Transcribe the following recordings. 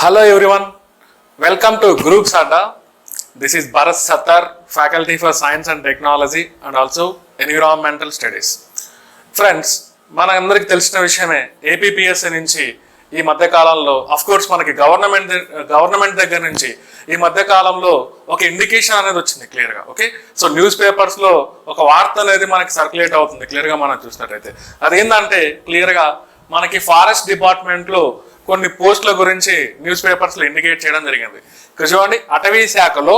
Hello everyone, welcome to Group Sadda. This is Bharat Sattar, Faculty for Science and Technology and also Environmental Studies. Friends, మన అందరికి తెలిసిన విషయమే APPSC నుంచి ఈ మధ్య కాలంలో అఫ్ కోర్స్ మనకి గవర్నమెంట్ దగ్గర నుంచి ఈ మధ్య కాలంలో ఒక ఇండికేషన్ అనేది వచ్చింది క్లియర్గా. ఓకే, సో న్యూస్ పేపర్స్లో ఒక వార్త అనేది మనకి సర్క్యులేట్ అవుతుంది క్లియర్గా మనం చూసినట్టయితే. అదేంటంటే క్లియర్గా మనకి ఫారెస్ట్ డిపార్ట్మెంట్లో కొన్ని పోస్టుల గురించి న్యూస్ పేపర్స్లో ఇండికేట్ చేయడం జరిగింది. ఇక్కడ చూడండి, అటవీ శాఖలో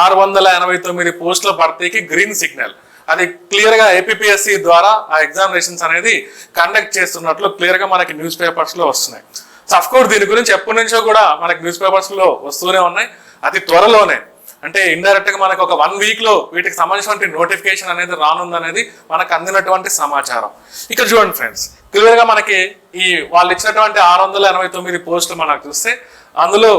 689 పోస్టుల భర్తీకి గ్రీన్ సిగ్నల్. అది క్లియర్గా ఏపీపీఎస్సీ ద్వారా ఆ ఎగ్జామినేషన్స్ అనేది కండక్ట్ చేస్తున్నట్లు క్లియర్గా మనకి న్యూస్ పేపర్స్లో వస్తున్నాయి. సో అఫ్ కోర్స్ దీని గురించి ఎప్పటి నుంచో కూడా మనకి న్యూస్ పేపర్స్లో వస్తూనే ఉన్నాయి. అతి త్వరలోనే అంటే ఇండైరెక్ట్గా మనకు ఒక 1 వీక్లో వీటికి సంబంధించినటువంటి నోటిఫికేషన్ అనేది రానుందనేది మనకు అందినటువంటి సమాచారం. ఇక్కడ చూడండి ఫ్రెండ్స్, క్లియర్గా మనకి ఈ వాళ్ళు ఇచ్చినటువంటి 689 పోస్టులు మనకు చూస్తే అందులో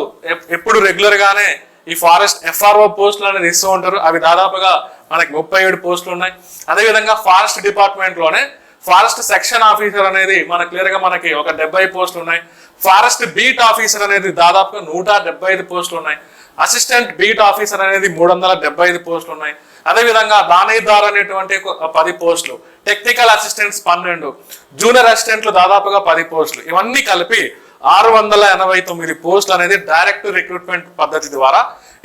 ఎప్పుడు రెగ్యులర్గానే ఈ ఫారెస్ట్ ఎఫ్ఆర్ఓ పోస్టులు అనేది ఇస్తూ ఉంటారు. అవి దాదాపుగా మనకి 37 పోస్టులు ఉన్నాయి. అదేవిధంగా ఫారెస్ట్ డిపార్ట్మెంట్లోనే ఫారెస్ట్ సెక్షన్ ఆఫీసర్ అనేది మన క్లియర్గా మనకి ఒక 70 పోస్టులు ఉన్నాయి. ఫారెస్ట్ బీట్ ఆఫీసర్ అనేది దాదాపుగా 175 పోస్టులు ఉన్నాయి. అసిస్టెంట్ బీట్ ఆఫీసర్ అనేది 375 పోస్టులు ఉన్నాయి. అదేవిధంగా దానేదార్ అనేటువంటి 10 పోస్టులు, టెక్నికల్ అసిస్టెంట్స్ 12, జూనియర్ అసిస్టెంట్లు దాదాపుగా 10 పోస్టులు, ఇవన్నీ కలిపి 689 పోస్టులు అనేది డైరెక్ట్ రిక్రూట్మెంట్ పద్ధతి ద్వారా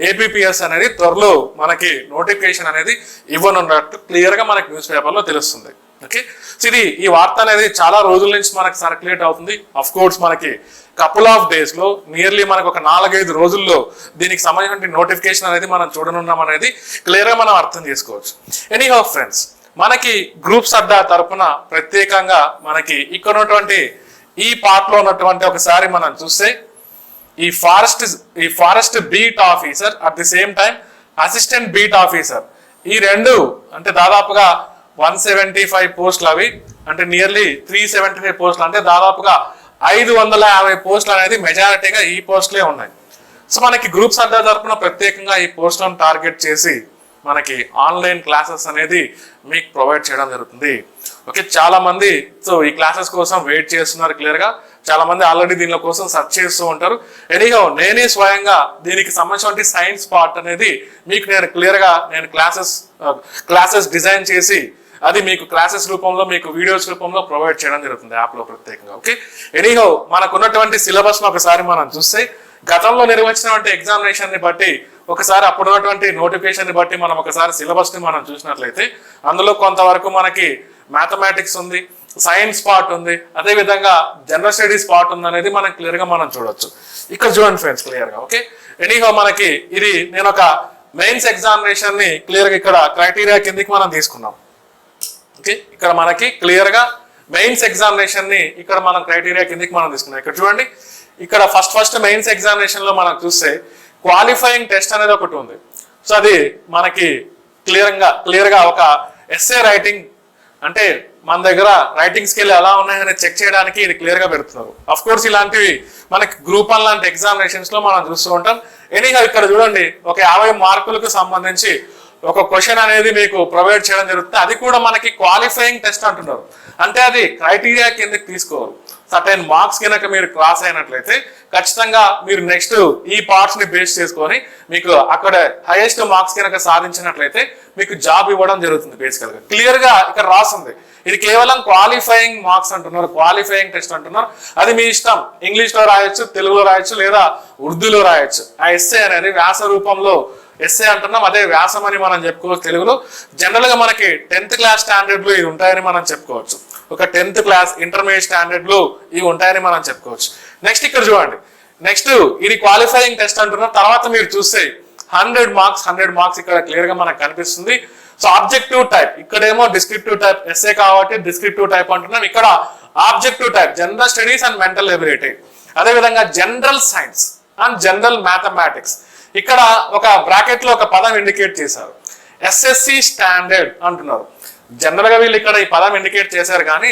ఏపీపీఎస్ అనేది త్వరలో మనకి నోటిఫికేషన్ అనేది ఇవ్వనున్నట్టు క్లియర్గా మనకి న్యూస్ పేపర్లో తెలుస్తుంది. ఓకే, సో ఇది ఈ వార్త అనేది చాలా రోజుల నుంచి మనకి సర్క్యులేట్ అవుతుంది. అఫ్ కోర్స్ మనకి కపుల్ ఆఫ్ డేస్ లో నియర్లీ మనకు ఒక 4-5 రోజుల్లో దీనికి సంబంధించిన నోటిఫికేషన్ అనేది మనం చూడనున్నాం అనేది క్లియర్గా మనం అర్థం చేసుకోవచ్చు. ఎనీహౌ ఫ్రెండ్స్, మనకి గ్రూప్స్ అడ్డా తరపున ప్రత్యేకంగా మనకి ఇక్కడ ఉన్నటువంటి ఈ పార్ట్ లో ఉన్నటువంటి ఒకసారి మనం చూస్తే ఈ forest beat officer at the same time assistant beat officer, ఈ రెండు అంటే దాదాపుగా 175 పోస్టులు, అవి అంటే నియర్లీ 375 పోస్టులు, అంటే దాదాపుగా 550 పోస్టులు అనేది మెజారిటీగా ఈ పోస్టులే ఉన్నాయి. సో మనకి గ్రూప్స్ అడ్డా తరపున ప్రత్యేకంగా ఈ పోస్టులను టార్గెట్ చేసి మనకి ఆన్లైన్ క్లాసెస్ అనేది మీకు ప్రొవైడ్ చేయడం జరుగుతుంది. ఓకే, చాలా మంది సో ఈ క్లాసెస్ కోసం వెయిట్ చేస్తున్నారు. క్లియర్గా చాలా మంది ఆల్రెడీ దీని కోసం సెర్చ్ చేస్తూ ఉంటారు. ఎనీహౌ నేనే స్వయంగా దీనికి సంబంధించిన సైన్స్ పార్ట్ అనేది మీకు నేను క్లియర్గా క్లాసెస్ డిజైన్ చేసి అది మీకు క్లాసెస్ రూపంలో మీకు వీడియోస్ రూపంలో ప్రొవైడ్ చేయడం జరుగుతుంది యాప్లో ప్రత్యేకంగా. ఓకే, ఎనీహౌ మనకున్నటువంటి సిలబస్ను ఒకసారి మనం చూస్తే గతంలో నిర్వహించినటువంటి ఎగ్జామినేషన్ని బట్టి ఒకసారి అప్పుడున్నటువంటి నోటిఫికేషన్ ని బట్టి మనం ఒకసారి సిలబస్ ని మనం చూసినట్లయితే అందులో కొంతవరకు మనకి మ్యాథమెటిక్స్ ఉంది, సైన్స్ పార్ట్ ఉంది, అదేవిధంగా జనరల్ స్టడీస్ పార్ట్ ఉంది అనేది మనం క్లియర్గా మనం చూడొచ్చు. ఇక్కడ చూడండి ఫ్రెండ్స్ క్లియర్గా. ఓకే, ఎనీహౌ మనకి ఇది నేను ఒక మెయిన్స్ ఎగ్జామినేషన్ ని క్లియర్గా ఇక్కడ క్రైటీరియా కిందకి మనం తీసుకున్నాం. ఓకే, ఇక్కడ మనకి క్లియర్గా మెయిన్స్ ఎగ్జామినేషన్ ని ఇక్కడ మనం క్రైటీరియా కిందకి మనం తీసుకున్నాం. ఇక్కడ చూడండి, ఇక్కడ ఫస్ట్ మెయిన్స్ ఎగ్జామినేషన్ లో మనం చూస్తే క్వాలిఫైయింగ్ టెస్ట్ అనేది ఒకటి ఉంది. సో అది మనకి క్లియర్గా ఒక ఎస్ఏ రైటింగ్, అంటే మన దగ్గర రైటింగ్ స్కిల్ ఎలా ఉన్నాయని చెక్ చేయడానికి ఇది క్లియర్గా పెడుతున్నారు. అఫ్ కోర్స్ ఇలాంటివి మనకి గ్రూప్ 1 లాంటి ఎగ్జామినేషన్స్ లో మనం చూస్తూ ఉంటాం. ఎనీగా ఇక్కడ చూడండి, ఒక 50 మార్కులకు సంబంధించి ఒక క్వశ్చన్ అనేది మీకు ప్రొవైడ్ చేయడం జరుగుతుంది. అది కూడా మనకి క్వాలిఫైయింగ్ టెస్ట్ అంటున్నారు. అంటే అది క్రైటీరియా కిందకి తీసుకోవాలి. సర్టైన్ మార్క్స్ కనుక మీరు క్రాస్ అయినట్లయితే ఖచ్చితంగా మీరు నెక్స్ట్ ఈ పార్ట్స్ ని బేస్ చేసుకొని మీకు అక్కడ హైయెస్ట్ మార్క్స్ కనుక సాధించినట్లయితే మీకు జాబ్ ఇవ్వడం జరుగుతుంది. బేసికల్ గా క్లియర్ గా ఇక్కడ రాస్తుంది, ఇది కేవలం క్వాలిఫైయింగ్ మార్క్స్ అంటున్నారు, క్వాలిఫైయింగ్ టెస్ట్ అంటున్నారు. అది మీ ఇష్టం, ఇంగ్లీష్ లో రాయొచ్చు, తెలుగులో రాయొచ్చు, లేదా ఉర్దూలో రాయొచ్చు. ఆ ఎస్ఏ అనేది వ్యాస రూపంలో ఎస్ఏ అంటున్నాం, అదే వ్యాసం అని మనం చెప్పుకోవచ్చు తెలుగులో. జనరల్ గా మనకి 10th క్లాస్ స్టాండర్డ్ లో ఇది ఉంటాయని మనం చెప్పుకోవచ్చు. ఒక 10th క్లాస్ ఇంటర్మీడియట్ స్టాండర్డ్ లో ఇవి ఉంటాయని మనం చెప్పుకోవచ్చు. నెక్స్ట్ ఇక్కడ చూడండి, నెక్స్ట్ ఇది క్వాలిఫైయింగ్ టెస్ట్ అంటున్నాం. తర్వాత మీరు చూస్తే 100 మార్క్స్ ఇక్కడ క్లియర్ గా మనకు కనిపిస్తుంది. సో ఆబ్జెక్టివ్ టైప్, ఇక్కడేమో డిస్క్రిప్టివ్ టైప్ ఎస్ఏ కాబట్టి డిస్క్రిప్టివ్ టైప్ అంటున్నాం. ఇక్కడ objective type general studies and mental ability, అదేవిధంగా general science and general mathematics. ఇక్కడ ఒక బ్రాకెట్ లో ఒక పదం ఇండికేట్ చేశారు, ఎస్ఎస్సి స్టాండర్డ్ అంటున్నారు. జనరల్ గా వీళ్ళు ఇక్కడ ఈ పదం ఇండికేట్ చేశారు, కానీ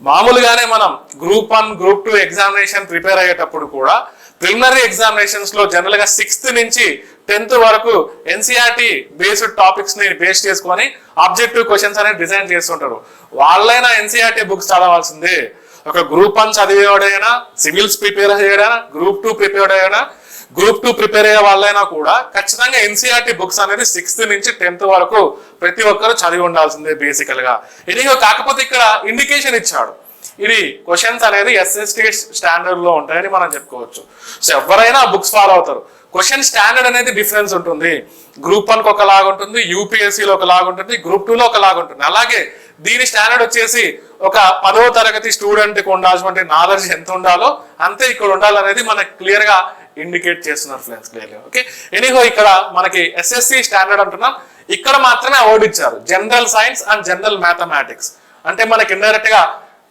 మామూలుగానే మనం గ్రూప్ 1 గ్రూప్ 2 ఎగ్జామినేషన్ ప్రిపేర్ అయ్యేటప్పుడు కూడా ప్రిలిమినరీ ఎగ్జామినేషన్స్ లో జనరల్ గా 6th నుంచి 10th వరకు ఎన్సీఆర్టీ బేస్డ్ టాపిక్స్ ని బేస్ చేసుకొని ఆబ్జెక్టివ్ క్వశ్చన్స్ అనేది డిజైన్ చేస్తుంటారు. వాళ్ళైనా ఎన్సీఆర్టీ బుక్స్ చదవాల్సిందే. ఒక గ్రూప్ 1 చదివేవాడైనా, సివిల్స్ ప్రిపేర్ అయ్యాడైనా, గ్రూప్ 2 ప్రిపేర్ అయ్యాడా, గ్రూప్ 2 ప్రిపేర్ అయ్యే వాళ్ళైనా కూడా ఖచ్చితంగా ఎన్సీఆర్టీ బుక్స్ అనేది 6th నుంచి 10th వరకు ప్రతి ఒక్కరు చదివి ఉండాల్సిందే బేసికల్ గా. ఇదిగో కాకపోతే ఇక్కడ ఇండికేషన్ ఇచ్చాడు, ఇది క్వశ్చన్స్ అనేది ఎస్ఎస్టీ స్టాండర్డ్ లో ఉంటాయని మనం చెప్పుకోవచ్చు. సో ఎవరైనా బుక్స్ ఫాలో అవుతారు. క్వశ్చన్ స్టాండర్డ్ అనేది డిఫరెన్స్ ఉంటుంది. గ్రూప్ 1 ఒకలాగా ఉంటుంది, యూపీఎస్సీలో ఒకలాగా ఉంటుంది, గ్రూప్ 2లో ఒకలాగా ఉంటుంది. అలాగే దీని స్టాండర్డ్ వచ్చేసి ఒక 10వ తరగతి స్టూడెంట్కి ఉండాల్సిన నాలెడ్జ్ ఎంత ఉండాలో అంతే ఇక్కడ ఉండాలనేది మనకు క్లియర్ గా ఇండికేట్ చేస్తున్నారు ఫ్రెండ్స్, క్లియర్లీ. ఓకే, ఎనీహో ఇక్కడ మనకి ఎస్ఎస్సి స్టాండర్డ్ అంటున్నాం, ఇక్కడ మాత్రమే అవార్డు ఇచ్చారు general science and general mathematics. అంటే మనకి ఇండైరెక్ట్ గా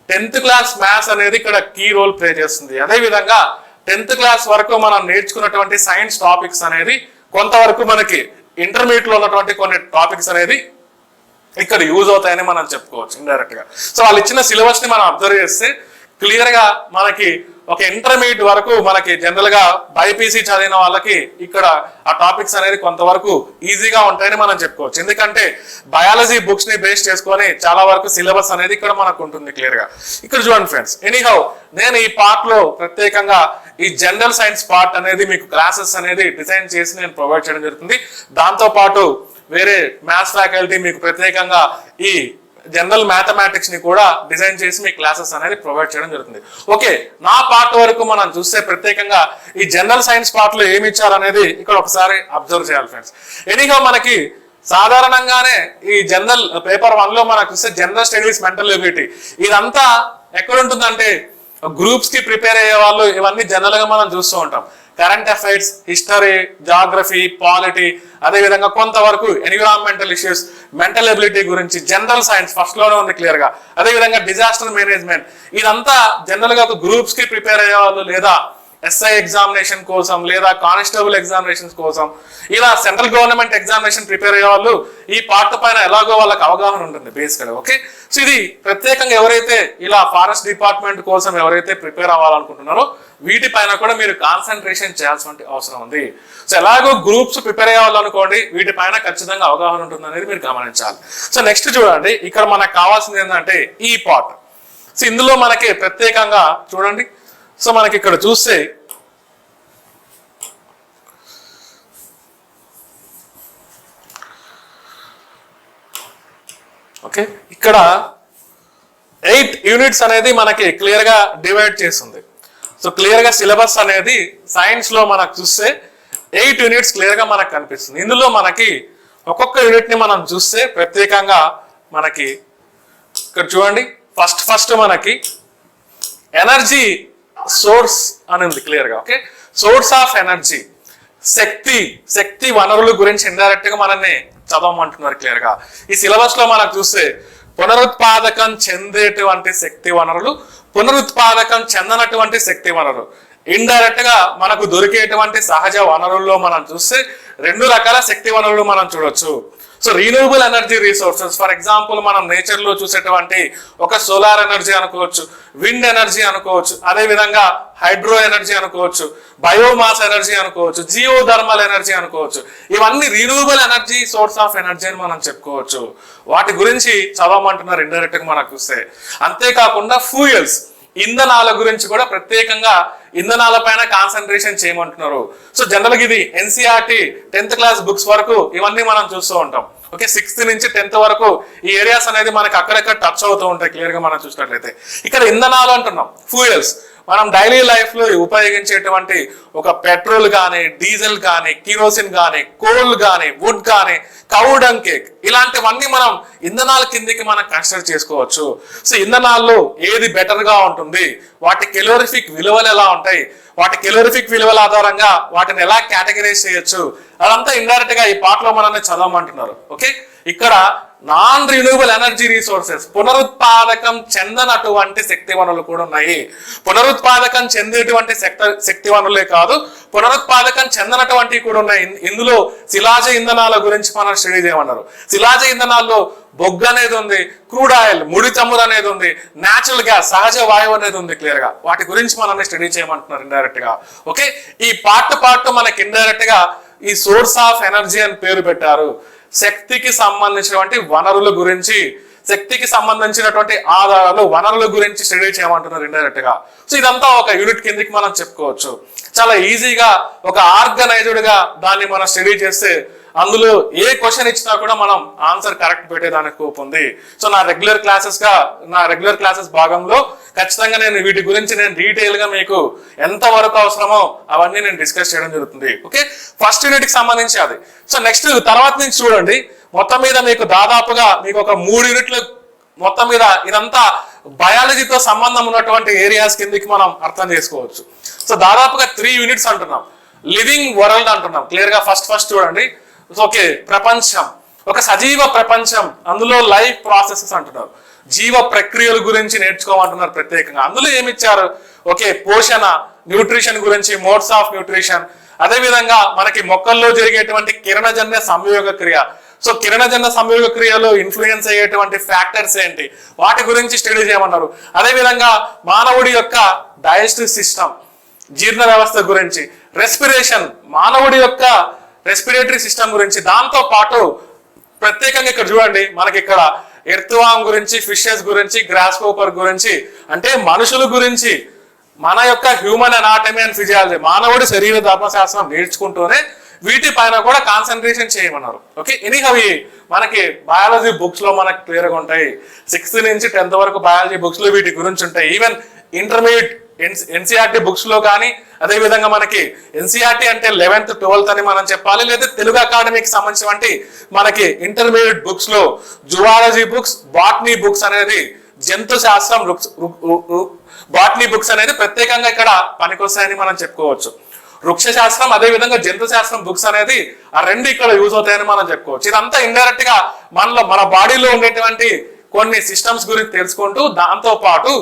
10th క్లాస్ మ్యాథ్స్ అనేది ఇక్కడ కీ రోల్ ప్లే చేస్తుంది. అదే విధంగా 10th క్లాస్ వరకు మనం నేర్చుకున్నటువంటి సైన్స్ టాపిక్స్ అనేది కొంతవరకు మనకి ఇంటర్మీడియట్ లో ఉన్నటువంటి కొన్ని టాపిక్స్ అనేది ఇక్కడ యూజ్ అవుతాయని మనం చెప్పుకోవచ్చు ఇండైరెక్ట్ గా. సో వాళ్ళు ఇచ్చిన సిలబస్ ని మనం అబ్జర్వ్ చేస్తే క్లియర్ గా మనకి ఒక ఇంటర్మీడియట్ వరకు మనకి జనరల్ గా బైపీసీ చదివిన వాళ్ళకి ఇక్కడ ఆ టాపిక్స్ అనేది కొంతవరకు ఈజీగా ఉంటాయని మనం చెప్పుకోవచ్చు. ఎందుకంటే బయాలజీ బుక్స్ ని బేస్ చేసుకొని చాలా వరకు సిలబస్ అనేది ఇక్కడ మనకు ఉంటుంది క్లియర్ గా. ఇక్కడ చూడండి ఫ్రెండ్స్, ఎనీహౌ నేను ఈ పార్ట్ లో ప్రత్యేకంగా ఈ జనరల్ సైన్స్ పార్ట్ అనేది మీకు క్లాసెస్ అనేది డిజైన్ చేసి నేను ప్రొవైడ్ చేయడం జరుగుతుంది. దాంతో పాటు వేరే మ్యాథ్స్ ఫ్యాకల్టీ మీకు ప్రత్యేకంగా ఈ జనరల్ మ్యాథమెటిక్స్ ని కూడా డిజైన్ చేసి మీ క్లాసెస్ అనేది ప్రొవైడ్ చేయడం జరుగుతుంది. ఓకే, నా పార్ట్ వరకు మనం చూస్తే ప్రత్యేకంగా ఈ జనరల్ సైన్స్ పార్ట్ లో ఏమి ఇచ్చారనేది ఇక్కడ ఒకసారి అబ్జర్వ్ చేయాలి ఫ్రెండ్స్. ఎనీగా మనకి సాధారణంగానే ఈ జనరల్ పేపర్ 1 లో మనకు చూస్తే జనరల్ స్టడీస్, మెంటల్ ఎబిలిటీ ఇదంతా ఎక్కడ ఉంటుందంటే గ్రూప్స్ కి ప్రిపేర్ అయ్యే వాళ్ళు ఇవన్నీ జనరల్ గా మనం చూస్తూ ఉంటాం. Current affairs, history, geography, polity, అదేవిధంగా కొంతవరకు ఎన్విరాన్మెంటల్ ఇష్యూస్, మెంటల్ ఎబిలిటీ గురించి జనరల్ సైన్స్ ఫస్ట్ లోనే ఉంది క్లియర్ గా. అదేవిధంగా డిజాస్టర్ మేనేజ్మెంట్ ఇదంతా జనరల్ గా గ్రూప్స్ కి ప్రిపేర్ అయ్యే వాళ్ళు లేదా ఎస్ఐ ఎగ్జామినేషన్ కోసం లేదా కానిస్టేబుల్ ఎగ్జామినేషన్ కోసం ఇలా సెంట్రల్ గవర్నమెంట్ ఎగ్జామినేషన్ ప్రిపేర్ అయ్యే వాళ్ళు ఈ పార్ట్ పైన ఎలాగో వాళ్ళకి అవగాహన ఉంటుంది బేసిక్గా. ఓకే, సో ఇది ప్రత్యేకంగా ఎవరైతే ఇలా ఫారెస్ట్ డిపార్ట్మెంట్ కోసం ఎవరైతే ప్రిపేర్ అవ్వాలనుకుంటున్నారో వీటిపైన కూడా మీరు కాన్సన్ట్రేషన్ చేయాల్సిన అవసరం ఉంది. సో ఎలాగో గ్రూప్స్ ప్రిపేర్ అయ్యాలనుకోండి వీటిపైన ఖచ్చితంగా అవగాహన ఉంటుంది అనేది మీరు గమనించాలి. సో నెక్స్ట్ చూడండి, ఇక్కడ మనకు కావాల్సింది ఏంటంటే ఈ పార్ట్. సో ఇందులో మనకి ప్రత్యేకంగా చూడండి, సో మనకి ఇక్కడ చూస్తే ఓకే ఇక్కడ 8 యూనిట్స్ అనేది మనకి క్లియర్ గా డివైడ్ చేస్తుంది. సో క్లియర్ గా సిలబస్ అనేది సైన్స్ లో మనకు చూస్తే 8 యూనిట్స్ క్లియర్ గా మనకు కనిపిస్తుంది. ఇందులో మనకి ఒక్కొక్క యూనిట్ ని మనం చూస్తే ప్రత్యేకంగా మనకి ఇక్కడ చూడండి, ఫస్ట్ మనకి ఎనర్జీ సోర్స్ అని ఉంది క్లియర్ గా. ఓకే, సోర్స్ ఆఫ్ ఎనర్జీ, శక్తి వనరుల గురించి ఇండైరెక్ట్ గా మనల్ని చదవమంటున్నారు క్లియర్ గా. ఈ సిలబస్ లో మనకు చూస్తే పునరుత్పాదకం చెందేటువంటి శక్తి వనరులు, పునరుత్పాదకం చెందనటువంటి శక్తి వనరులు, ఇండైరెక్ట్ గా మనకు దొరికేటువంటి సహజ వనరుల్లో మనం చూస్తే 2 రకాల శక్తి వనరులు మనం చూడొచ్చు. So renewable energy resources, for example మనం నేచర్ లో చూసేటువంటి ఒక సోలార్ ఎనర్జీ అనుకోవచ్చు, విండ్ ఎనర్జీ అనుకోవచ్చు, అదే విధంగా హైడ్రో ఎనర్జీ అనుకోవచ్చు, బయోమాస్ ఎనర్జీ అనుకోవచ్చు, జియోథర్మల్ ఎనర్జీ అనుకోవచ్చు. ఇవన్నీ renewable energy source of energy అని మనం చెప్పుకోవచ్చు. వాటి గురించి చదవమంటున్నారు ఇండైరెక్ట్ గా మనకు చూస్తే. అంతేకాకుండా ఫ్యూయల్స్, ఇంధనాల గురించి కూడా ప్రత్యేకంగా ఇంధనాల పైన కాన్సన్ట్రేషన్ చేయమంటున్నారు. సో జనరల్ గా ఇది ఎన్సీఆర్టీ 10th క్లాస్ బుక్స్ వరకు ఇవన్నీ మనం చూస్తూ ఉంటాం. ఓకే, 6th నుంచి 10th వరకు ఈ ఏరియాస్ అనేది మనకి అక్కడక్కడ టచ్ అవుతూ ఉంటాయి క్లియర్ గా మనం చూసినట్లయితే. ఇక్కడ ఇంధనాలు అంటున్నాం, ఫ్యూయల్స్, మనం డైలీ లైఫ్ లో ఉపయోగించేటువంటి ఒక పెట్రోల్ కానీ, డీజిల్ కానీ, కిరోసిన్ కానీ, కోల్ కానీ, వుడ్ కానీ, కౌడంగ్ కేక్ ఇలాంటివన్నీ మనం ఇంధనాల కిందికి మనం కన్సిడర్ చేసుకోవచ్చు. సో ఇంధనాల్లో ఏది బెటర్ గా ఉంటుంది, వాటి కెలోరిఫిక్ విలువలు ఎలా ఉంటాయి, వాటి కెలోరిఫిక్ విలువల ఆధారంగా వాటిని ఎలా కేటగరైజ్ చేయొచ్చు, అదంతా ఇండైరెక్ట్ గా ఈ పార్ట్ లో మనల్ని చదవమంటున్నారు. ఓకే, ఇక్కడ నాన్ రిన్యూవబుల్ ఎనర్జీ రిసోర్సెస్, పునరుత్పాదకం చెందనటువంటి శక్తి వనరులు కూడా ఉన్నాయి. పునరుత్పాదకం చెందేటువంటి శక్తి వనరులే కాదు, పునరుత్పాదకం చెందనటువంటివి కూడా ఉన్నాయి. ఇందులో శిలాజ ఇంధనాల గురించి మనం స్టడీ చేయమన్నారు. శిలాజ ఇంధనాల్లో బొగ్గు అనేది ఉంది, క్రూడ్ ఆయిల్, ముడి చమురు అనేది ఉంది, న్యాచురల్ గ్యాస్, సహజ వాయువు అనేది ఉంది క్లియర్ గా. వాటి గురించి మనల్ని స్టడీ చేయమంటున్నారు ఇండైరెక్ట్ గా. ఓకే, ఈ పార్ట్ మనకి ఇండైరెక్ట్ గా ఈ సోర్స్ ఆఫ్ ఎనర్జీ అని పేరు పెట్టారు. శక్తికి సంబంధించినటువంటి వనరుల గురించి, శక్తికి సంబంధించినటువంటి ఆధారాలు వనరుల గురించి స్టడీ చేయమంటున్నారు ఇండైరెక్ట్ గా. సో ఇదంతా ఒక యూనిట్ కిందకి మనం చెప్పుకోవచ్చు. చాలా ఈజీగా ఒక ఆర్గనైజ్డ్ గా దాన్ని మనం స్టడీ చేస్తే అందులో ఏ క్వశ్చన్ ఇచ్చినా కూడా మనం ఆన్సర్ కరెక్ట్ పెట్టేదానికి స్కోప్ ఉంది. సో నా రెగ్యులర్ క్లాసెస్ భాగంలో ఖచ్చితంగా నేను వీటి గురించి నేను డీటెయిల్ గా మీకు ఎంత వరకు అవసరమో అవన్నీ నేను డిస్కస్ చేయడం జరుగుతుంది. ఓకే, ఫస్ట్ యూనిట్ కి సంబంధించి అది. సో నెక్స్ట్ తర్వాత నుంచి చూడండి, మొత్తం మీద మీకు దాదాపుగా మీకు ఒక 3 యూనిట్లు మొత్తం మీద ఇదంతా బయాలజీతో సంబంధం ఉన్నటువంటి ఏరియాస్ కిందకి మనం అర్థం చేసుకోవచ్చు. సో దాదాపుగా 3 యూనిట్స్ అంటున్నాం. లివింగ్ వరల్డ్ అంటున్నాం క్లియర్ గా. ఫస్ట్ చూడండి, ఓకే, ప్రపంచం, ఒక సజీవ ప్రపంచం, అందులో లైఫ్ ప్రాసెసెస్ అంటున్నారు, జీవ ప్రక్రియల గురించి నేర్చుకోమంటున్నారు ప్రత్యేకంగా. అందులో ఏమి ఇచ్చారు, ఓకే, పోషణ, న్యూట్రిషన్ గురించి, మోడ్స్ ఆఫ్ న్యూట్రిషన్, అదే విధంగా మనకి మొక్కల్లో జరిగేటువంటి కిరణజన్య సంయోగ క్రియ. సో కిరణజన్య సంయోగ క్రియలో ఇన్ఫ్లుయెన్స్ అయ్యేటువంటి ఫ్యాక్టర్స్ ఏంటి, వాటి గురించి స్టడీ చేయమన్నారు. అదే విధంగా మానవుడి యొక్క డైజెస్టివ్ సిస్టమ్, జీర్ణ వ్యవస్థ గురించి, రెస్పిరేషన్, మానవుడి యొక్క రెస్పిరేటరీ సిస్టమ్ గురించి, దాంతో పాటు ప్రత్యేకంగా ఇక్కడ చూడండి మనకి ఇక్కడ ఎర్త్వామ్ గురించి, ఫిషెస్ గురించి, గ్రాస్ హోపర్ గురించి, అంటే మనుషుల గురించి, మన యొక్క హ్యూమన్ అనాటమీ అండ్ ఫిజియాలజీ, మానవుడి శరీర ధర్మశాస్త్రం నేర్చుకుంటూనే వీటి పైన కూడా కాన్సన్ట్రేషన్ చేయమన్నారు. ఓకే, అవి మనకి బయాలజీ బుక్స్ లో మనకు క్లియర్ గా ఉంటాయి. 6th నుంచి 10th వరకు బయాలజీ బుక్స్ లో వీటి గురించి ఉంటాయి. ఈవెన్ ఇంటర్మీడియట్ ఎన్సీఆర్టీ బుక్స్ లో కానీ, అదే విధంగా మనకి ఎన్సీఆర్టీ అంటే 11th 12th అని మనం చెప్పాలి, లేదా తెలుగు అకాడమీకి సంబంధించినటువంటి మనకి ఇంటర్మీడియట్ బుక్స్ లో జువాలజీ బుక్స్, బాటనీ బుక్స్ అనేది, జంతు శాస్త్రం బాటనీ బుక్స్ అనేది ప్రత్యేకంగా ఇక్కడ పనికొస్తాయని మనం చెప్పుకోవచ్చు. వృక్ష శాస్త్రం, అదే విధంగా జంతు శాస్త్రం బుక్స్ అనేది ఆ 2 ఇక్కడ యూజ్ అవుతాయని మనం చెప్పుకోవచ్చు. ఇదంతా ఇండైరెక్ట్ గా మన బాడీలో ఉండేటువంటి కొన్ని సిస్టమ్స్ గురించి తెలుసుకుంటూ దాంతో పాటు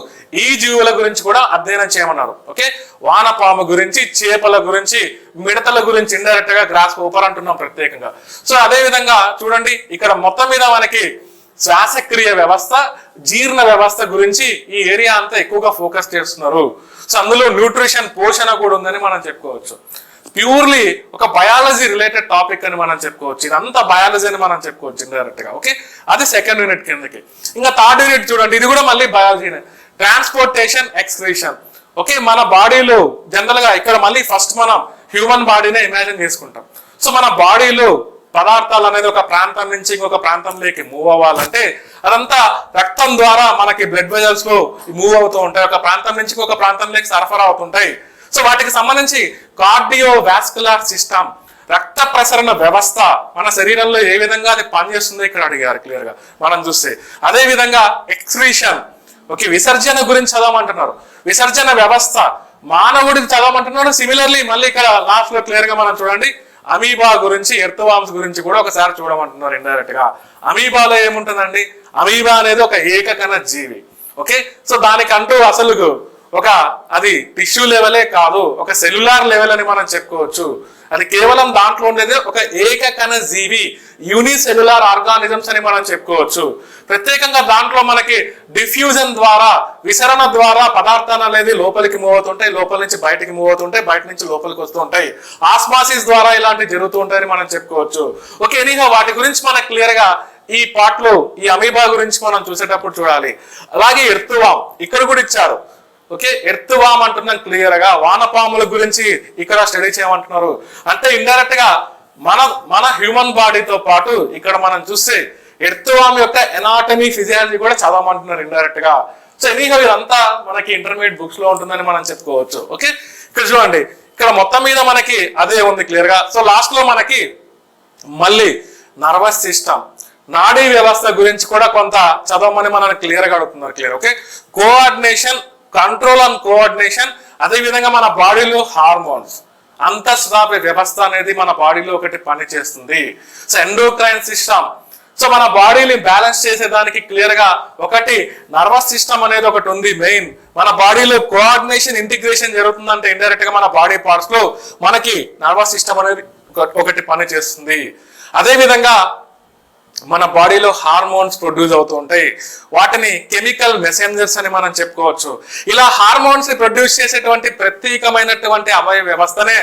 ఈ జీవుల గురించి కూడా అధ్యయనం చేయమన్నారు. ఓకే, వానపాము గురించి, చేపల గురించి, మిడతల గురించి ఇండైరెక్ట్ గా గ్రాస్ హోపర్ అంటున్నాం ప్రత్యేకంగా. సో అదే విధంగా చూడండి ఇక్కడ మొత్తం మీద మనకి శ్వాసక్రియ వ్యవస్థ, జీర్ణ వ్యవస్థ గురించి ఈ ఏరియా అంతా ఎక్కువగా ఫోకస్ చేస్తున్నారు. సో అందులో న్యూట్రిషన్, పోషణ కూడా ఉందని మనం చెప్పుకోవచ్చు. ప్యూర్లీ ఒక బయాలజీ రిలేటెడ్ టాపిక్ అని మనం చెప్పుకోవచ్చు. ఇదంతా బయాలజీ అని మనం చెప్పుకోవచ్చు ఇండైరెక్ట్ గా. ఓకే, అది 2nd యూనిట్ కిందకి. ఇంకా 3rd యూనిట్ చూడండి, ఇది కూడా మళ్ళీ బయాలజీనే, ట్రాన్స్పోర్టేషన్, ఎక్స్క్రీషన్. ఓకే, మన బాడీలో జనరల్ గా ఇక్కడ మళ్ళీ ఫస్ట్ మనం హ్యూమన్ బాడీనే ఇమాజిన్ చేసుకుంటాం. సో మన బాడీలో పదార్థాలు అనేది ఒక ప్రాంతం నుంచి ఇంకొక ప్రాంతంలోకి మూవ్ అవ్వాలంటే అదంతా రక్తం ద్వారా మనకి బ్లడ్ వెజల్స్ లో మూవ్ అవుతూ ఉంటాయి, ఒక ప్రాంతం నుంచి ఇంకొక ప్రాంతంలోకి సరఫరా అవుతుంటాయి. సో వాటికి సంబంధించి కార్డియో వాస్కులర్ సిస్టమ్, రక్త ప్రసరణ వ్యవస్థ, మన శరీరంలో ఏ విధంగా అది పనిచేస్తుందో ఇక్కడ అడిగారు క్లియర్ గా మనం చూస్తే. అదే విధంగా ఎక్స్క్రీషన్, ఓకే, విసర్జన గురించి చదవమంటున్నారు. విసర్జన వ్యవస్థ మానవుడికి చదవమంటున్నారు. సిమిలర్లీ మళ్ళీ ఇక్కడ లాస్ట్ లో క్లియర్ గా మనం చూడండి, అమీబా గురించి, ఎర్త్వామ్స్ గురించి కూడా ఒకసారి చూడమంటున్నారు ఇండైరెక్ట్ గా. అమీబాలో ఏముంటుందండి, అమీబా అనేది ఒక ఏకకణ జీవి. ఓకే, సో దానికంటూ అసలు అది టిష్యూ లెవెలే కాదు, ఒక సెల్యులార్ లెవెల్ అని మనం చెప్పుకోవచ్చు. అది కేవలం దాంట్లో ఉండేది ఒక ఏకకణ జీవి, యూనిసెల్యులార్ ఆర్గానిజమ్స్ అని మనం చెప్పుకోవచ్చు. ప్రత్యేకంగా దాంట్లో మనకి డిఫ్యూజన్ ద్వారా, విసరణ ద్వారా పదార్థాలు అనేది లోపలికి మూవ్ అవుతుంటాయి, లోపల నుంచి బయటికి మూవ్ అవుతుంటాయి, బయట నుంచి లోపలికి వస్తూ ఉంటాయి. ఆస్మాసిస్ ద్వారా ఇలాంటివి జరుగుతూ ఉంటాయని మనం చెప్పుకోవచ్చు. ఓకే, ఎనీహౌ వాటి గురించి మనకు క్లియర్ గా ఈ పార్ట్ లో ఈ అమీబా గురించి మనం చూసేటప్పుడు చూడాలి. అలాగే ఎర్త్వామ్ ఇక్కడ కూడా ఇచ్చారు. ఓకే, ఎర్త్వామ్ అంటున్నాం క్లియర్ గా. వానపాముల గురించి ఇక్కడ స్టడీ చేయమంటున్నారు. అంటే ఇండైరెక్ట్ గా మన హ్యూమన్ బాడీతో పాటు ఇక్కడ మనం చూస్తే ఎర్త్వామ్ యొక్క ఎనాటమీ, ఫిజియాలజీ కూడా చదవమంటున్నారు ఇండైరెక్ట్ గా. సో ఎనీహౌ ఇదంతా మనకి ఇంటర్మీడియట్ బుక్స్ లో ఉంటుందని మనం చెప్పుకోవచ్చు. ఓకే, ఇక్కడ చూడండి, ఇక్కడ మొత్తం మీద మనకి అదే ఉంది క్లియర్ గా. సో లాస్ట్ లో మనకి మళ్ళీ నర్వస్ సిస్టమ్, నాడీ వ్యవస్థ గురించి కూడా కొంత చదవమని మనల్ని క్లియర్ గా అడుగుతున్నారు. Clear. Okay, coordination, control and coordination, అదే విధంగా మన బాడీలో హార్మోన్స్, అంతఃస్రావ వ్యవస్థ అనేది మన బాడీలో ఒకటి పని చేస్తుంది. సో ఎండోక్రైన్ సిస్టమ్, సో మన బాడీని బ్యాలెన్స్ చేసేదానికి క్లియర్ గా ఒకటి నర్వస్ సిస్టమ్ అనేది ఒకటి ఉంది మెయిన్. మన బాడీలో కోఆర్డినేషన్, ఇంటిగ్రేషన్ జరుగుతుందంటే ఇండైరెక్ట్ గా మన బాడీ పార్ట్స్ లో మనకి నర్వస్ సిస్టమ్ అనేది ఒకటి పని చేస్తుంది. అదే విధంగా మన బాడీలో హార్మోన్స్ ప్రొడ్యూస్ అవుతూ ఉంటాయి. వాటిని కెమికల్ మెసెంజర్స్ అని మనం చెప్పుకోవచ్చు. ఇలా హార్మోన్స్ ని ప్రొడ్యూస్ చేసేటువంటి ప్రత్యేకమైనటువంటి అవయవ వ్యవస్థనే